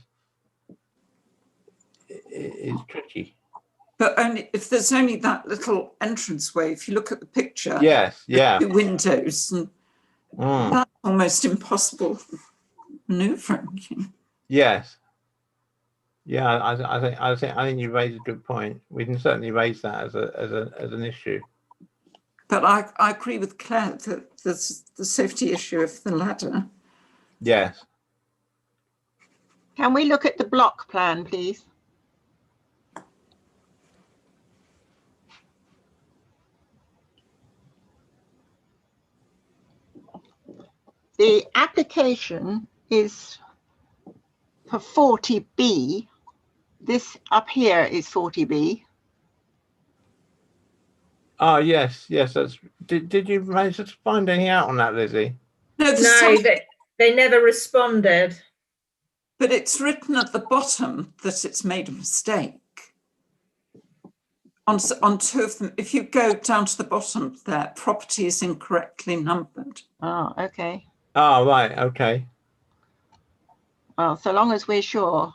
tricky. But only if there's only that little entranceway. If you look at the picture, yes, yeah, 2 windows, and that's almost impossible manoeuvring. Yes, yeah, I think you raised a good point. We can certainly raise that as an issue. But I agree with Claire that there's the safety issue of the ladder. Yes. Can we look at the block plan, please? The application is for 40B. This up here is 40B. Oh, yes. That's. Did you manage to find anything out on that, Lizzie? No, they never responded. But it's written at the bottom that it's made a mistake. On 2 of them, if you go down to the bottom there, property is incorrectly numbered. Oh, okay. Oh, right. Okay. Well, so long as we're sure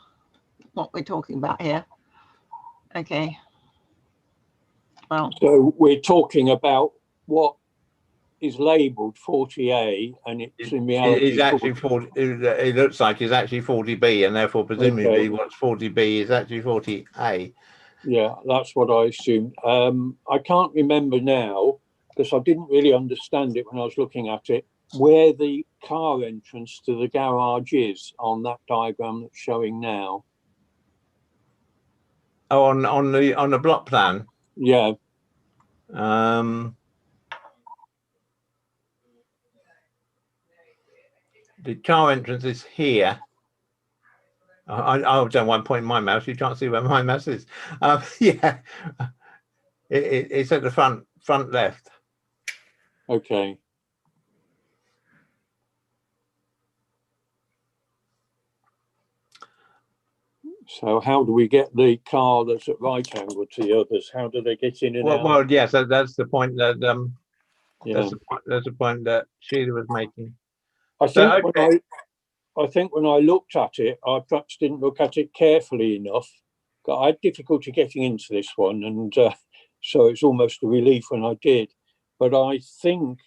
what we're talking about here. Okay. Well, so we're talking about what is labelled 40A, and it's in reality it's actually 40. It looks like it's actually 40B, and therefore presumably what's 40B is actually 40A. Yeah, that's what I assumed. I can't remember now because I didn't really understand it when I was looking at it, where the car entrance to the garage is on that diagram that's showing now. Oh, on the block plan. Yeah. The car entrance is here. I've done one point in my mouse. You can't see where my mouse is. Yeah, it's at the front left. Okay. So how do we get the car that's at right angle to the others? How do they get in and out? Well, yes, that's the point that Yeah. that's the point that Sheila was making. I think So, okay. I think when I looked at it, I perhaps didn't look at it carefully enough. I had difficulty getting into this one, and so it's almost a relief when I did. But I think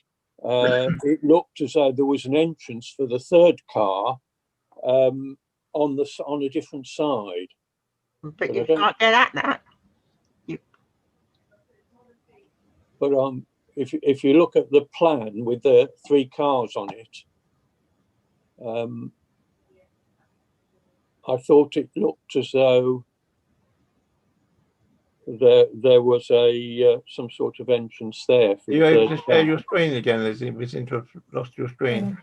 it looked as though there was an entrance for the third car on a different side. But you can't get at that. But if you look at the plan with the 3 cars on it, I thought it looked as though there was some sort of entrance there. For Are you able to share your screen again, Lizzie? We seem to have lost your screen.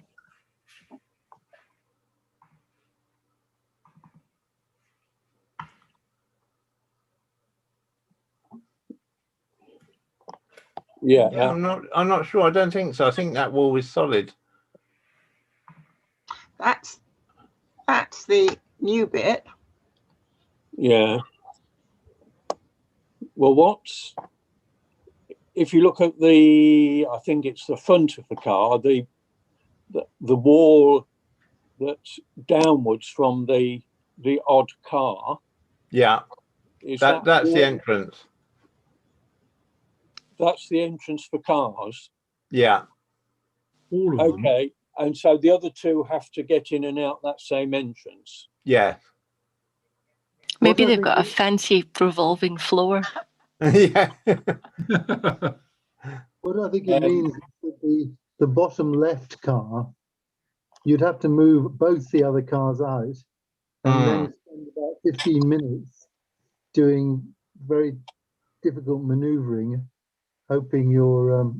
Yeah, I'm not sure. I don't think so. I think that wall is solid. That's the new bit. Yeah. Well, if you look at I think it's the front of the car, the wall that's downwards from the odd car. Yeah, that's the entrance. That's the entrance for cars. Yeah. All of them. Okay, and so the other 2 have to get in and out that same entrance. Yeah. Maybe they've got a fancy revolving floor. Yeah. What I think it means is that the bottom left car, you'd have to move both the other cars out and then spend about 15 minutes doing very difficult maneuvering, hoping your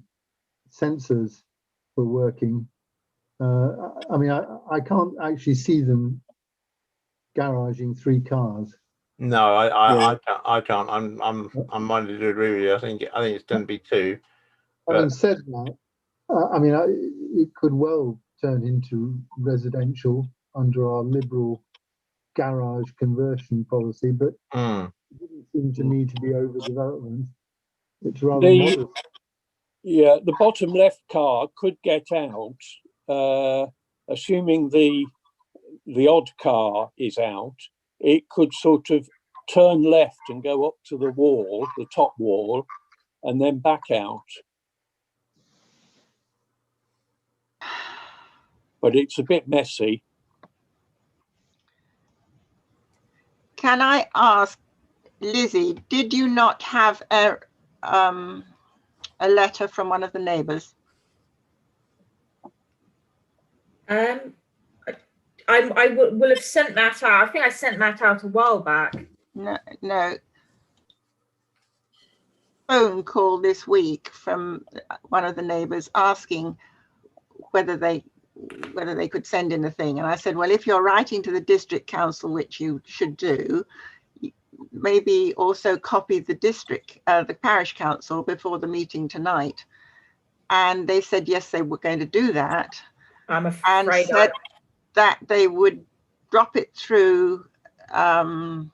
sensors were working. I mean, I can't actually see them garaging 3 cars. No, I can't. I'm minded to agree with you. I think it's going to be 2. Having said that, I mean, it could well turn into residential under our liberal garage conversion policy, but it didn't seem to me to be overdevelopment. It's rather modest. Yeah, the bottom left car could get out, assuming the odd car is out. It could sort of turn left and go up to the wall, the top wall, and then back out. But it's a bit messy. Can I ask, Lizzie, did you not have a letter from one of the neighbours? I will have sent that out. I think I sent that out a while back. No. Phone call this week from one of the neighbours asking whether they could send in a thing, and I said, well, if you're writing to the district council, which you should do, maybe also copy the parish council before the meeting tonight. And they said yes, they were going to do that. I'm afraid, and said that they would drop it through a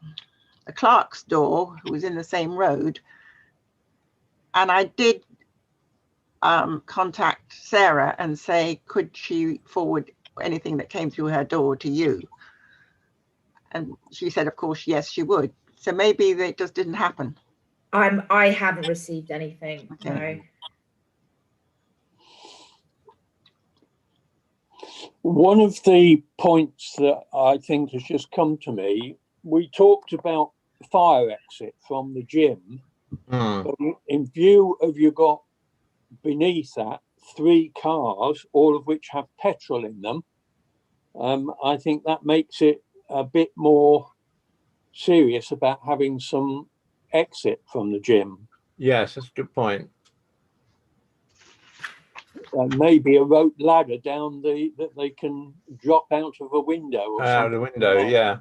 clerk's door who was in the same road. And I did contact Sarah and say, could she forward anything that came through her door to you? And she said, of course, yes, she would. So maybe it just didn't happen. I haven't received anything. Okay. No. One of the points that I think has just come to me, we talked about fire exit from the gym. But in view of you've got beneath that 3 cars, all of which have petrol in them, I think that makes it a bit more serious about having some exit from the gym. Yes, that's a good point. Maybe a rope ladder down that they can drop out of a window. Or out of the window, yeah.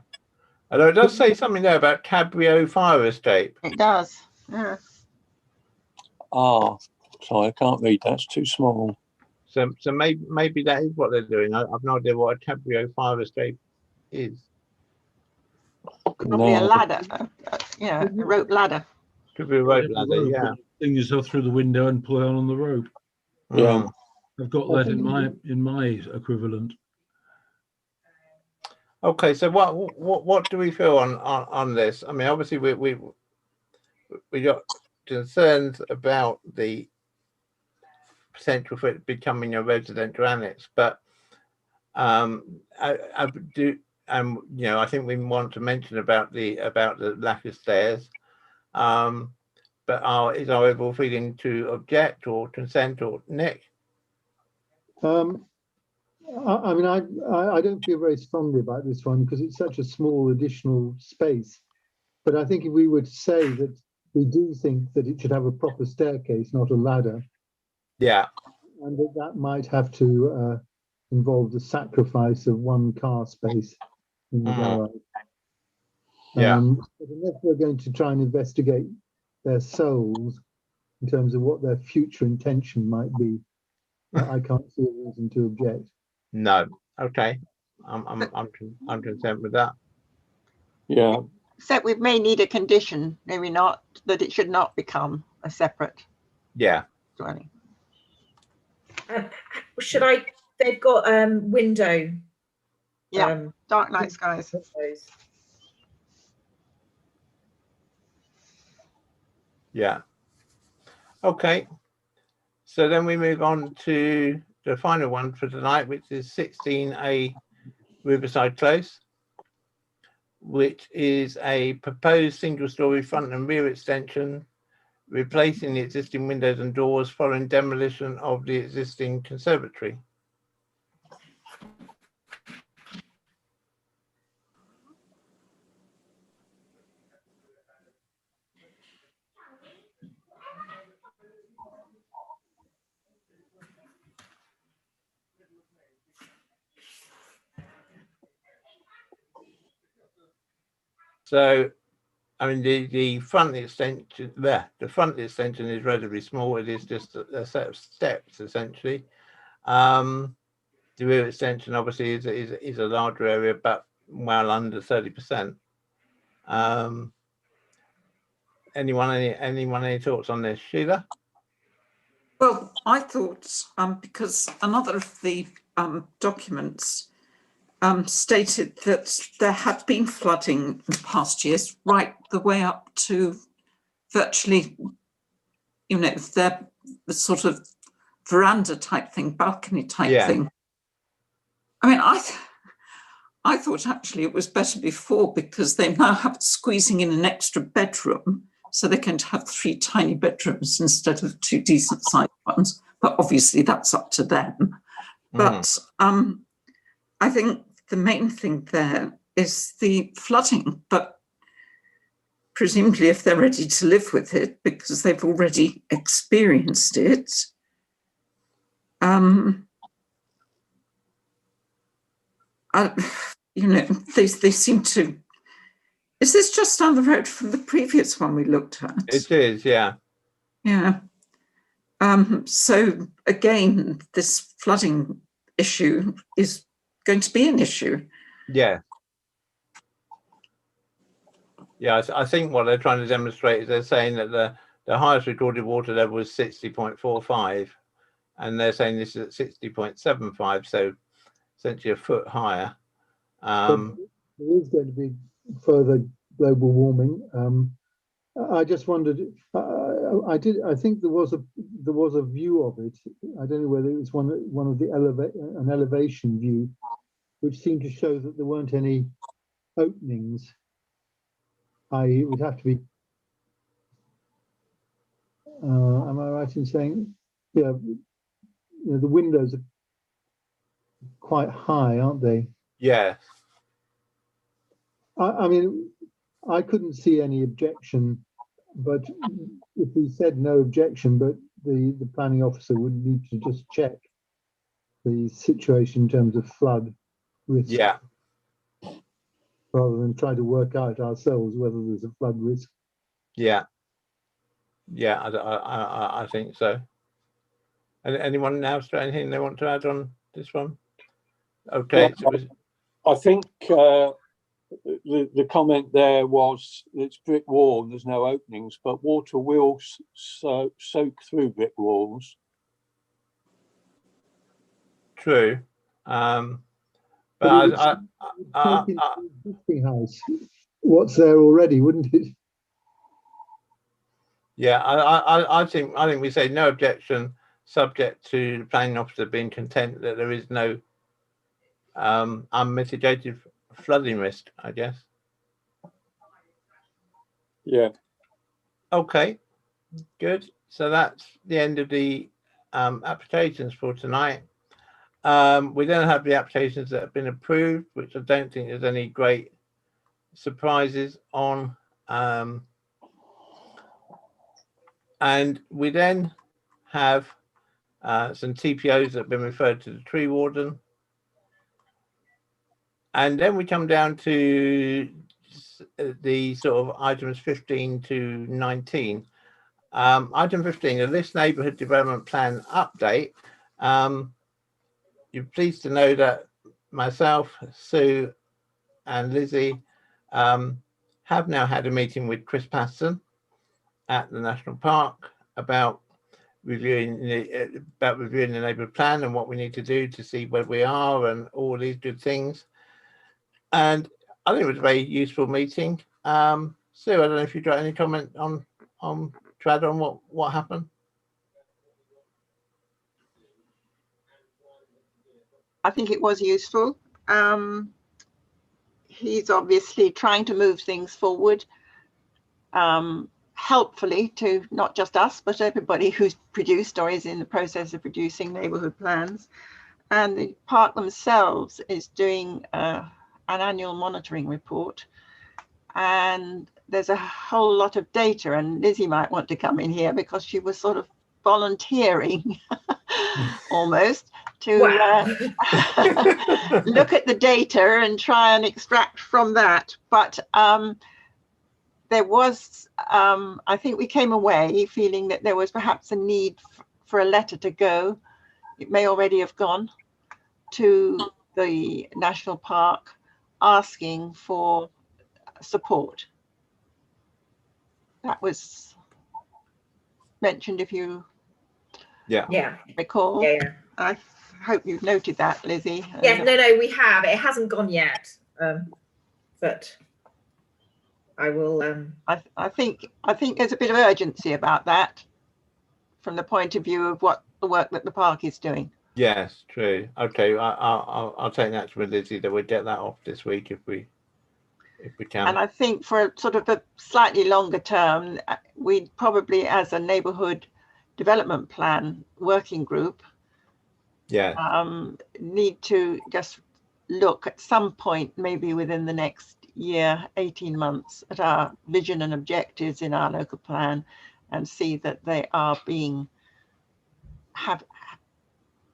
Although it does say something there about Cabrio fire escape. It does. Yeah. Ah, sorry, I can't read. That's too small. So maybe that is what they're doing. I've no idea what a Cabrio fire escape is. Probably a No. ladder. Yeah, a rope ladder. Could be a rope ladder, yeah. Thing yourself through the window and pull out on the rope. Yeah. Mm. I've got that in my equivalent. Okay, so what do we feel on this? I mean, obviously we got concerns about the potential for it becoming a residential annex, but I do, you know, I think we want to mention about the lack of stairs. But is our overall feeling to object or consent, or Nick? I mean, I don't feel very strongly about this one because it's such a small additional space. But I think if we were to say that we do think that it should have a proper staircase, not a ladder, Yeah. and that might have to involve the sacrifice of one car space in the garage. Yeah. But unless we're going to try and investigate their souls in terms of what their future intention might be, I can't see a reason to object. No. Okay. I'm content with that. Yeah. Except we may need a condition, maybe not, that it should not become a separate Yeah. dwelling. Should I? They've got window. Yeah. Dark night skies. Windows. Yeah. Okay. So then we move on to the final one for tonight, which is 16A Riverside Close, which is a proposed single-story front and rear extension, replacing the existing windows and doors following demolition of the existing conservatory. So, I mean, the front extension there, the front extension is relatively small. It is just a set of steps, essentially. The rear extension obviously is a larger area, but well under 30%. Anyone any thoughts on this, Sheila? Well, I thought because another of the documents stated that there had been flooding in past years, right the way up to virtually, you know, the sort of veranda type thing, balcony type thing. I mean, I thought actually it was better before because they now have squeezing in an extra bedroom. So they're going to have 3 tiny bedrooms instead of 2 decent sized ones. But obviously that's up to them. But I think the main thing there is the flooding. But presumably if they're ready to live with it because they've already experienced it, you know, they seem to. Is this just down the road from the previous one we looked at? It is, yeah. Yeah. So again, this flooding issue is going to be an issue. Yeah. Yeah, I think what they're trying to demonstrate is they're saying that the highest recorded water level was 60.45, and they're saying this is at 60.75, so essentially a foot higher. There is going to be further global warming. I just wondered. I think there was a view of it. I don't know whether it was one of the an elevation view, which seemed to show that there weren't any openings. It would have to be. Am I right in saying? Yeah. You know, the windows are quite high, aren't they? Yeah. I mean, I couldn't see any objection, but if we said no objection, but the planning officer would need to just check the situation in terms of flood risk. Yeah. rather than try to work out ourselves whether there's a flood risk. Yeah. Yeah, I think so. And anyone else got anything they want to add on this one? Okay. Well, I think the comment there was it's brick wall and there's no openings, but water will soak through brick walls. True. But Existing house, what's there already, wouldn't it? yeah, I think we say no objection, subject to the planning officer being content that there is no unmitigated flooding risk, I guess. Yeah. Okay, good. So that's the end of the applications for tonight. We then have the applications that have been approved, which I don't think there's any great surprises on. And we then have some TPOs that have been referred to the tree warden. And then we come down to the sort of items 15 to 19. Item 15, a list neighbourhood development plan update. You're pleased to know that myself, Sue and Lizzie have now had a meeting with Chris Paston at the National Park about reviewing the neighbourhood plan and what we need to do to see where we are and all these good things. And I think it was a very useful meeting. Sue, I don't know if you've got any comment on to add on what happened. I think it was useful. He's obviously trying to move things forward, helpfully to not just us, but everybody who's produced or is in the process of producing neighbourhood plans. And the park themselves is doing an annual monitoring report. And there's a whole lot of data, and Lizzie might want to come in here because she was sort of volunteering almost to look at the data and try and extract from that. But there was, I think we came away feeling that there was perhaps a need for a letter to go. It may already have gone to the national park asking for support. That was mentioned, if you recall. Yeah. I hope you've noted that, Lizzie. Yeah, no, we have. It hasn't gone yet, but I will. I think there's a bit of urgency about that from the point of view of what the work that the park is doing. Yes, true. Okay, I'll take that to Lizzie that we'll get that off this week if we can. And I think for sort of a slightly longer term, we'd probably, as a neighbourhood development plan working group, need to just look at some point, maybe within the next year, 18 months, at our vision and objectives in our local plan and see that they are being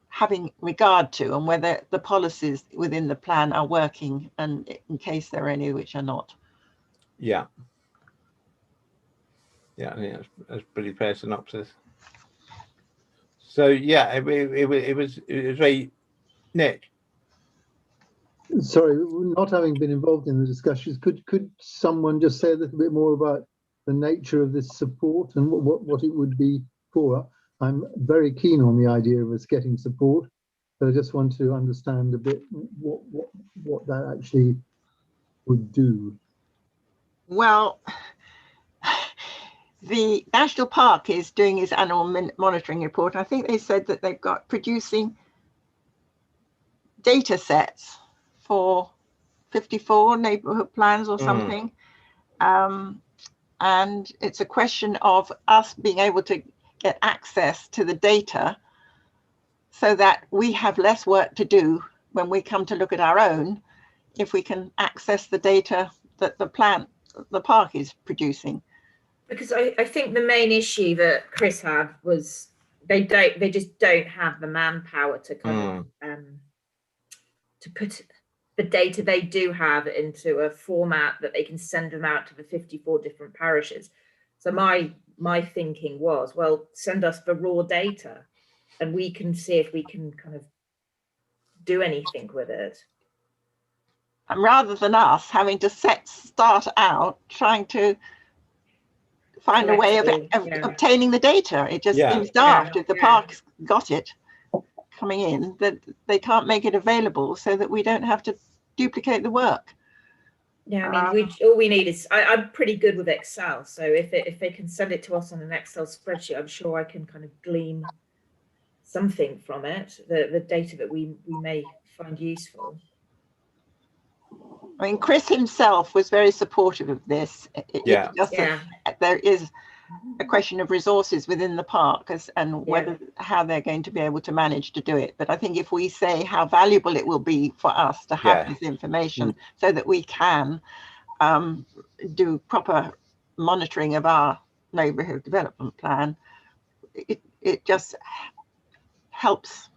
having regard to, and whether the policies within the plan are working, and in case there are any which are not. Yeah, I think that's pretty fair synopsis. So yeah, it was very Nick. Sorry, not having been involved in the discussions, could someone just say a little bit more about the nature of this support and what it would be for? I'm very keen on the idea of us getting support, but I just want to understand a bit what that actually would do. Well, the National Park is doing its annual monitoring report. I think they said that they've got producing data sets for 54 neighbourhood plans or something. And it's a question of us being able to get access to the data so that we have less work to do when we come to look at our own, if we can access the data that the park is producing. Because I think the main issue that Chris had was they just don't have the manpower to kind of to put the data they do have into a format that they can send them out to the 54 different parishes. So my thinking was, well, send us the raw data and we can see if we can kind of do anything with it. And rather than us having to start out trying to find a way of Yeah. obtaining the data, it just seems daft if the park's got it coming in, that they can't make it available so that we don't have to duplicate the work. Yeah, I mean, all we need is, I'm pretty good with Excel, so if they can send it to us on an Excel spreadsheet, I'm sure I can kind of glean something from it, the data that we may find useful. I mean, Chris himself was very supportive of this. There is a question of resources within the park and whether how they're going to be able to manage to do it. But I think if we say how valuable it will be for us to have this information so that we can do proper monitoring of our neighbourhood development plan, it just helps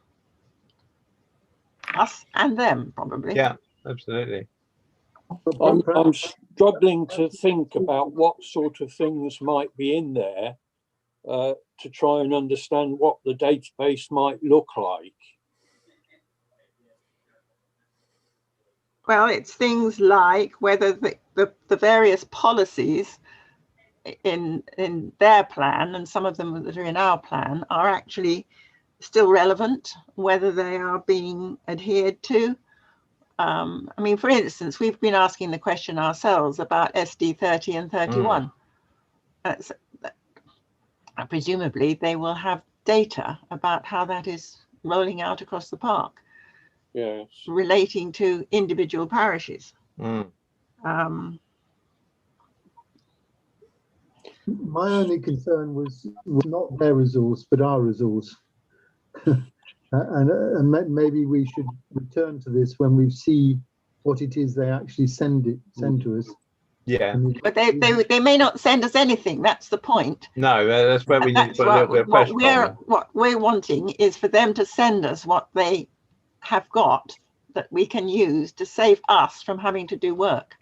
us and them probably. Yeah, absolutely. I'm struggling to think about what sort of things might be in there to try and understand what the database might look like. Well, it's things like whether the various policies in their plan and some of them that are in our plan are actually still relevant, whether they are being adhered to. I mean, for instance, we've been asking the question ourselves about SD 30 and 31. Presumably they will have data about how that is rolling out across the park, relating to individual parishes. My only concern was not their resource, but our resource. And maybe we should return to this when we see what it is they actually send to us. Yeah, but they may not send us anything. That's the point. No, that's where we need to put a little bit of pressure on. What we're wanting is for them to send us what they have got that we can use to save us from having to do work.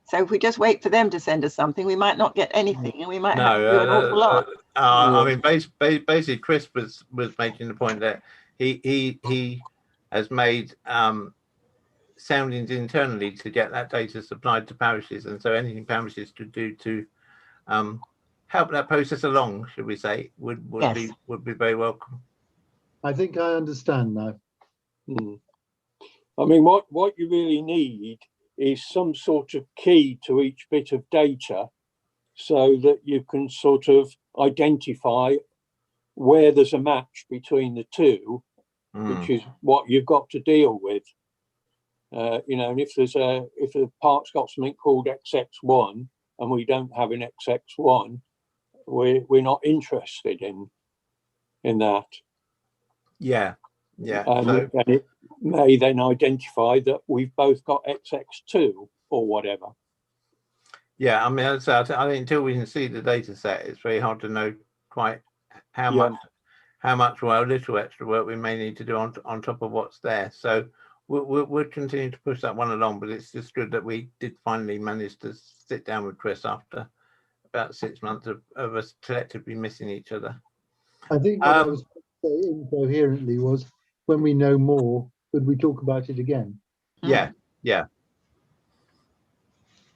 So if we just wait for them to send us something, we might not get anything, and we might have to do an awful lot. I mean, basically, Chris was making the point that he has made soundings internally to get that data supplied to parishes, and so anything parishes could do to help that process along, should we say, would be very welcome. I think I understand now. I mean, what you really need is some sort of key to each bit of data so that you can sort of identify where there's a match between the two, which is what you've got to deal with. You know, and if the park's got something called XX1 and we don't have an XX1, we're not interested in that. Yeah. And it may then identify that we've both got XX2 or whatever. Yeah, I mean, I think until we can see the data set, it's very hard to know quite how much or how little extra work we may need to do on top of what's there. So we'll continue to push that one along, but it's just good that we did finally manage to sit down with Chris after about 6 months of us collectively missing each other. I think what I was saying incoherently was, when we know more, could we talk about it again? Yeah.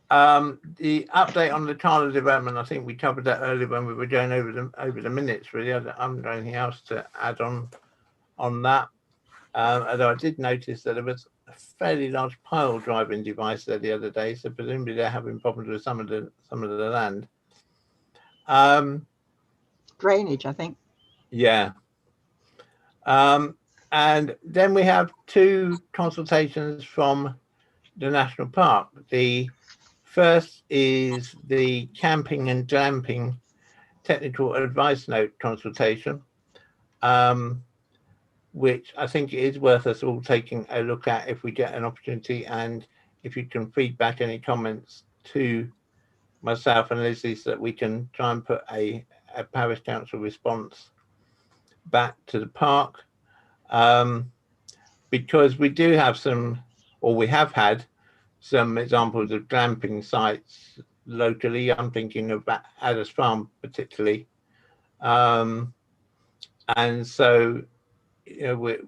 The update on the Charter development, I think we covered that earlier when we were going over the minutes. Really, I haven't got anything else to add on that. Although I did notice that there was a fairly large pile driving device there the other day, so presumably they're having problems with some of the land. Drainage, I think. Yeah. And then we have 2 consultations from the National Park. The first is the camping and glamping technical advice note consultation, which I think it is worth us all taking a look at if we get an opportunity, and if you can feed back any comments to myself and Lizzie so that we can try and put a parish council response back to the park. because we do have some, or we have had some examples of glamping sites locally. I'm thinking of Addis Farm particularly. And so, you know, it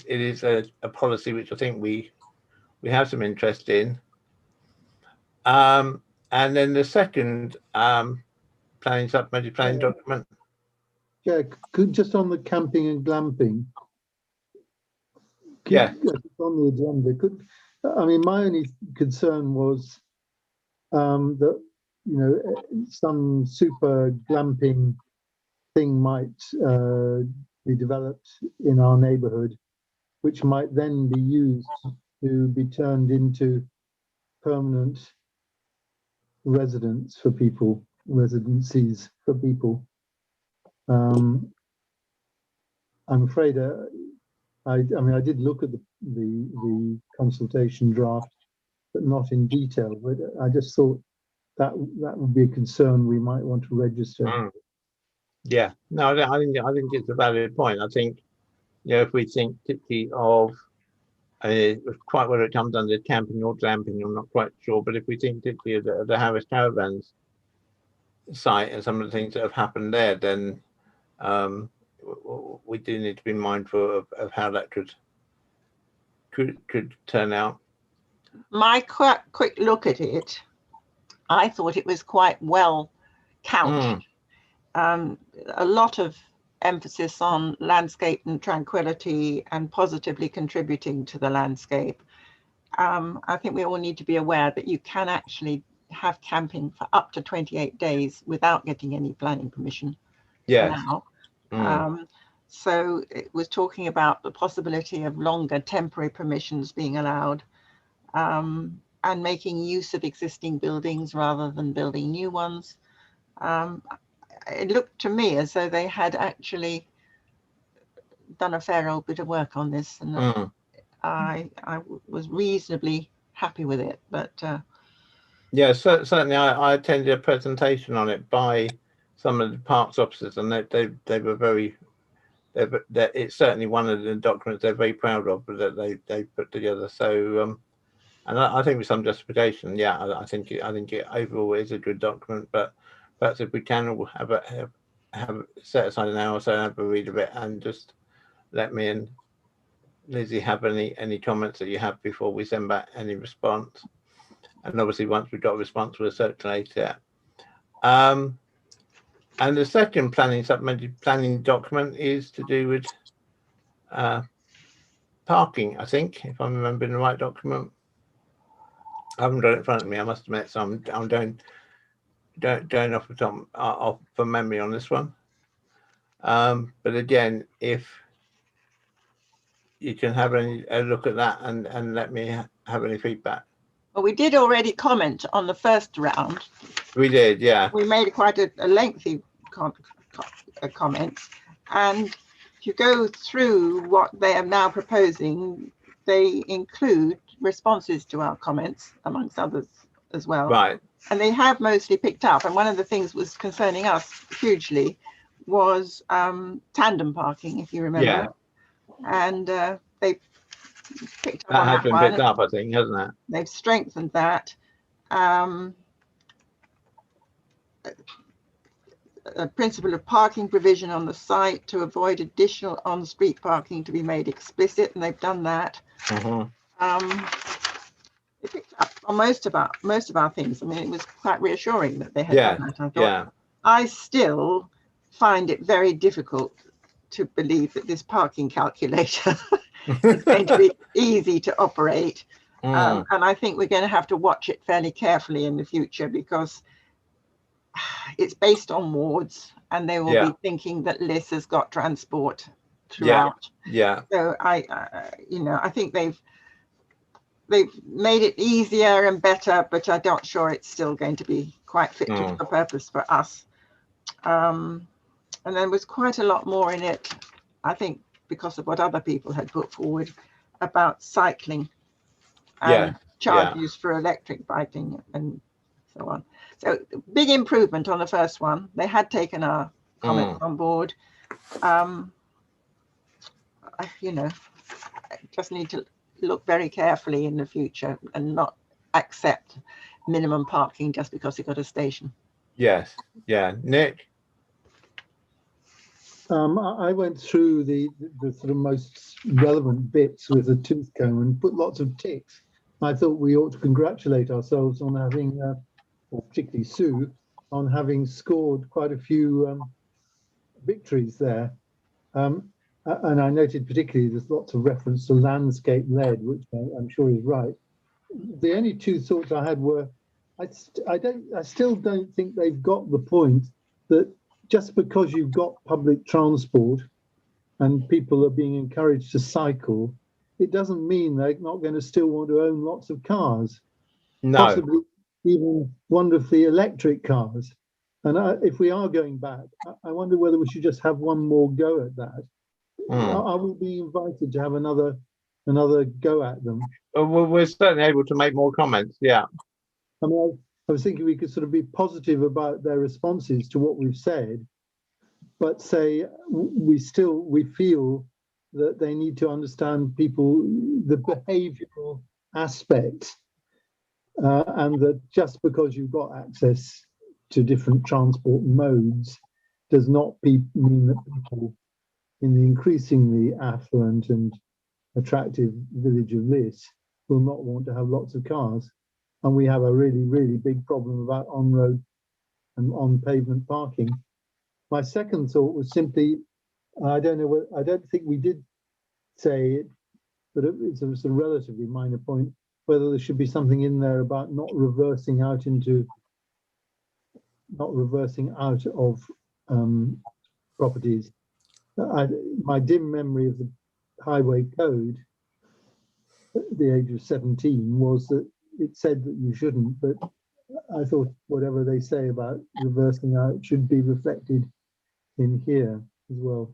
is a policy which I think we have some interest in. And then the second planning supplementary planning document. Yeah, could just on the camping and glamping. Yeah. On the agenda, I mean, my only concern was that, you know, some super glamping thing might be developed in our neighborhood, which might then be used to be turned into permanent residencies for people. I'm afraid, I mean, I did look at the consultation draft, but not in detail. But I just thought that would be a concern we might want to register. Yeah, no, I think it's a valid point. I think, you know, if we think particularly of, quite whether it comes under camping or glamping, I'm not quite sure. But if we think particularly of the Harris Caravans site and some of the things that have happened there, then we do need to be mindful of how that could turn out. My quick look at it, I thought it was quite well couched. A lot of emphasis on landscape and tranquility and positively contributing to the landscape. I think we all need to be aware that you can actually have camping for up to 28 days without getting any planning permission. Yes. Now. So it was talking about the possibility of longer temporary permissions being allowed, and making use of existing buildings rather than building new ones. It looked to me as though they had actually done a fair old bit of work on this, and I was reasonably happy with it. But yeah, certainly I attended a presentation on it by some of the parks officers, and they were very. It's certainly one of the documents they're very proud of that they put together. So, and I think with some justification, yeah, I think it overall is a good document. But perhaps if we can all have set aside an hour or so and have a read of it, and just let me and Lizzie have any comments that you have before we send back any response. And obviously, once we've got a response, we'll circulate it. And the second supplementary planning document is to do with parking, I think, if I'm remembering the right document. I haven't got it in front of me, I must admit, so I'm going off the top off from memory on this one. But again, if you can have a look at that and let me have any feedback. well, we did already comment on the first round. We did, yeah. We made quite a lengthy comment, and if you go through what they are now proposing, they include responses to our comments, amongst others as well. Right. And they have mostly picked up. And one of the things was concerning us hugely was tandem parking, if you remember. Yeah. And they picked up That on has that been one. picked up, I think, hasn't it? They've strengthened that. A principle of parking provision on the site to avoid additional on-street parking to be made explicit, and they've done that. They picked up on most of our things. I mean, it was quite reassuring that they had done that. I thought. I still find it very difficult to believe that this parking calculator is going to be easy to operate. And I think we're going to have to watch it fairly carefully in the future, because it's based on wards, and they will be thinking that Liz has got transport throughout. Yeah. So I think they've made it easier and better, but I'm not sure it's still going to be quite fit for purpose for us. And there was quite a lot more in it, I think, because of what other people had put forward about cycling and charges for electric biking and so on. So big improvement on the first one. They had taken our comments on board. just need to look very carefully in the future and not accept minimum parking just because you've got a station. Yes. Yeah. Nick? I went through the sort of most relevant bits with a tooth comb and put lots of ticks. I thought we ought to congratulate ourselves on having, or particularly Sue, on having scored quite a few victories there. And I noted particularly there's lots of reference to landscape led, which I'm sure is right. The only two thoughts I had were, I still don't think they've got the point that just because you've got public transport and people are being encouraged to cycle, it doesn't mean they're not going to still want to own lots of cars. No. Possibly even wonderfully electric cars. And if we are going back, I wonder whether we should just have one more go at that. I will be invited to have another go at them. We're certainly able to make more comments. Yeah. I mean, I was thinking we could sort of be positive about their responses to what we've said, but say we feel that they need to understand the behavioural aspects, and that just because you've got access to different transport modes does not mean that people in the increasingly affluent and attractive village of Liss will not want to have lots of cars. And we have a really, really big problem about on-road and on-pavement parking. My second thought was simply, I don't think we did say it, but it's a sort of relatively minor point, whether there should be something in there about not reversing out of properties. My dim memory of the highway code at the age of 17 was that it said that you shouldn't, but I thought whatever they say about reversing out should be reflected in here as well.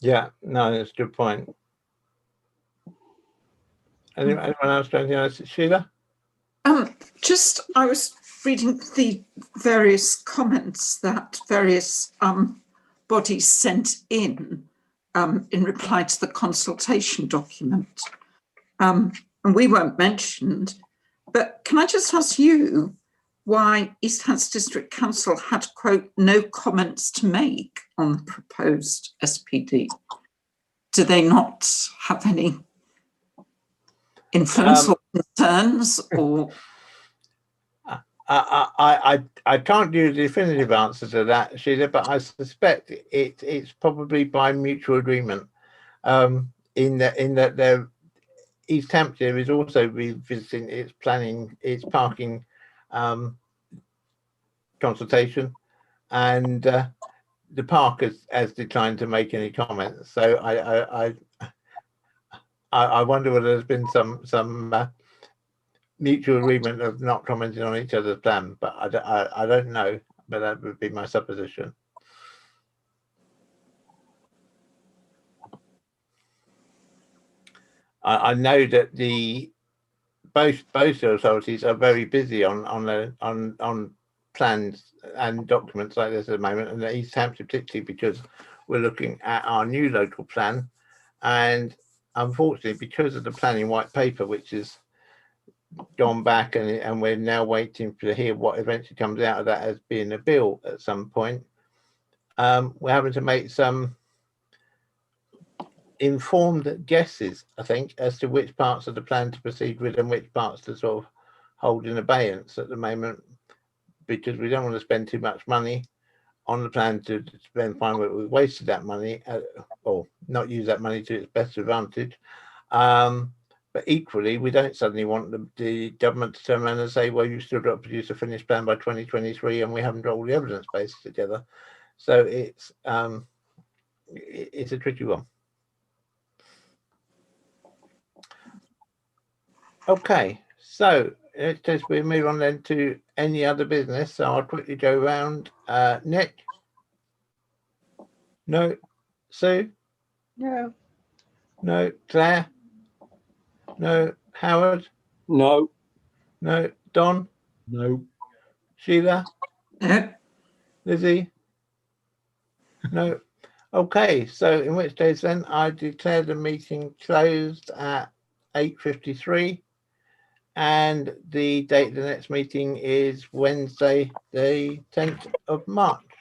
Yeah, no, that's a good point. Anyone else got anything else? Sheila? I was reading the various comments that various bodies sent in reply to the consultation document. And we weren't mentioned, but can I just ask you why East Hants District Council had, quote, no comments to make on the proposed SPD? Do they not have any influence or concerns, or? I can't give a definitive answer to that, Sheila, but I suspect it's probably by mutual agreement. In that East Hampshire is also revisiting its parking consultation, and the park has declined to make any comments. So I wonder whether there's been some mutual agreement of not commenting on each other's plan, but I don't know, but that would be my supposition. I know that both authorities are very busy on plans and documents like this at the moment, and the East Hampshire particularly because we're looking at our new local plan, and unfortunately because of the planning white paper, which is gone back, and we're now waiting to hear what eventually comes out of that as being a bill at some point. We're having to make some informed guesses, I think, as to which parts of the plan to proceed with and which parts to sort of hold in abeyance at the moment, because we don't want to spend too much money on the plan to then find that we wasted that money or not use that money to its best advantage. But equally, we don't suddenly want the government to turn around and say, well, you've still got to produce a finished plan by 2023 and we haven't got all the evidence bases together. So it's a tricky one. Okay, so we move on then to any other business. So I'll quickly go around. Nick? No. Sue? No. No. Claire? No. Howard? No. No. Don? No. Sheila? No. Lizzie? No. Okay, so in which case then I declare the meeting closed at 8:53, and the date of the next meeting is Wednesday, the 10th of March.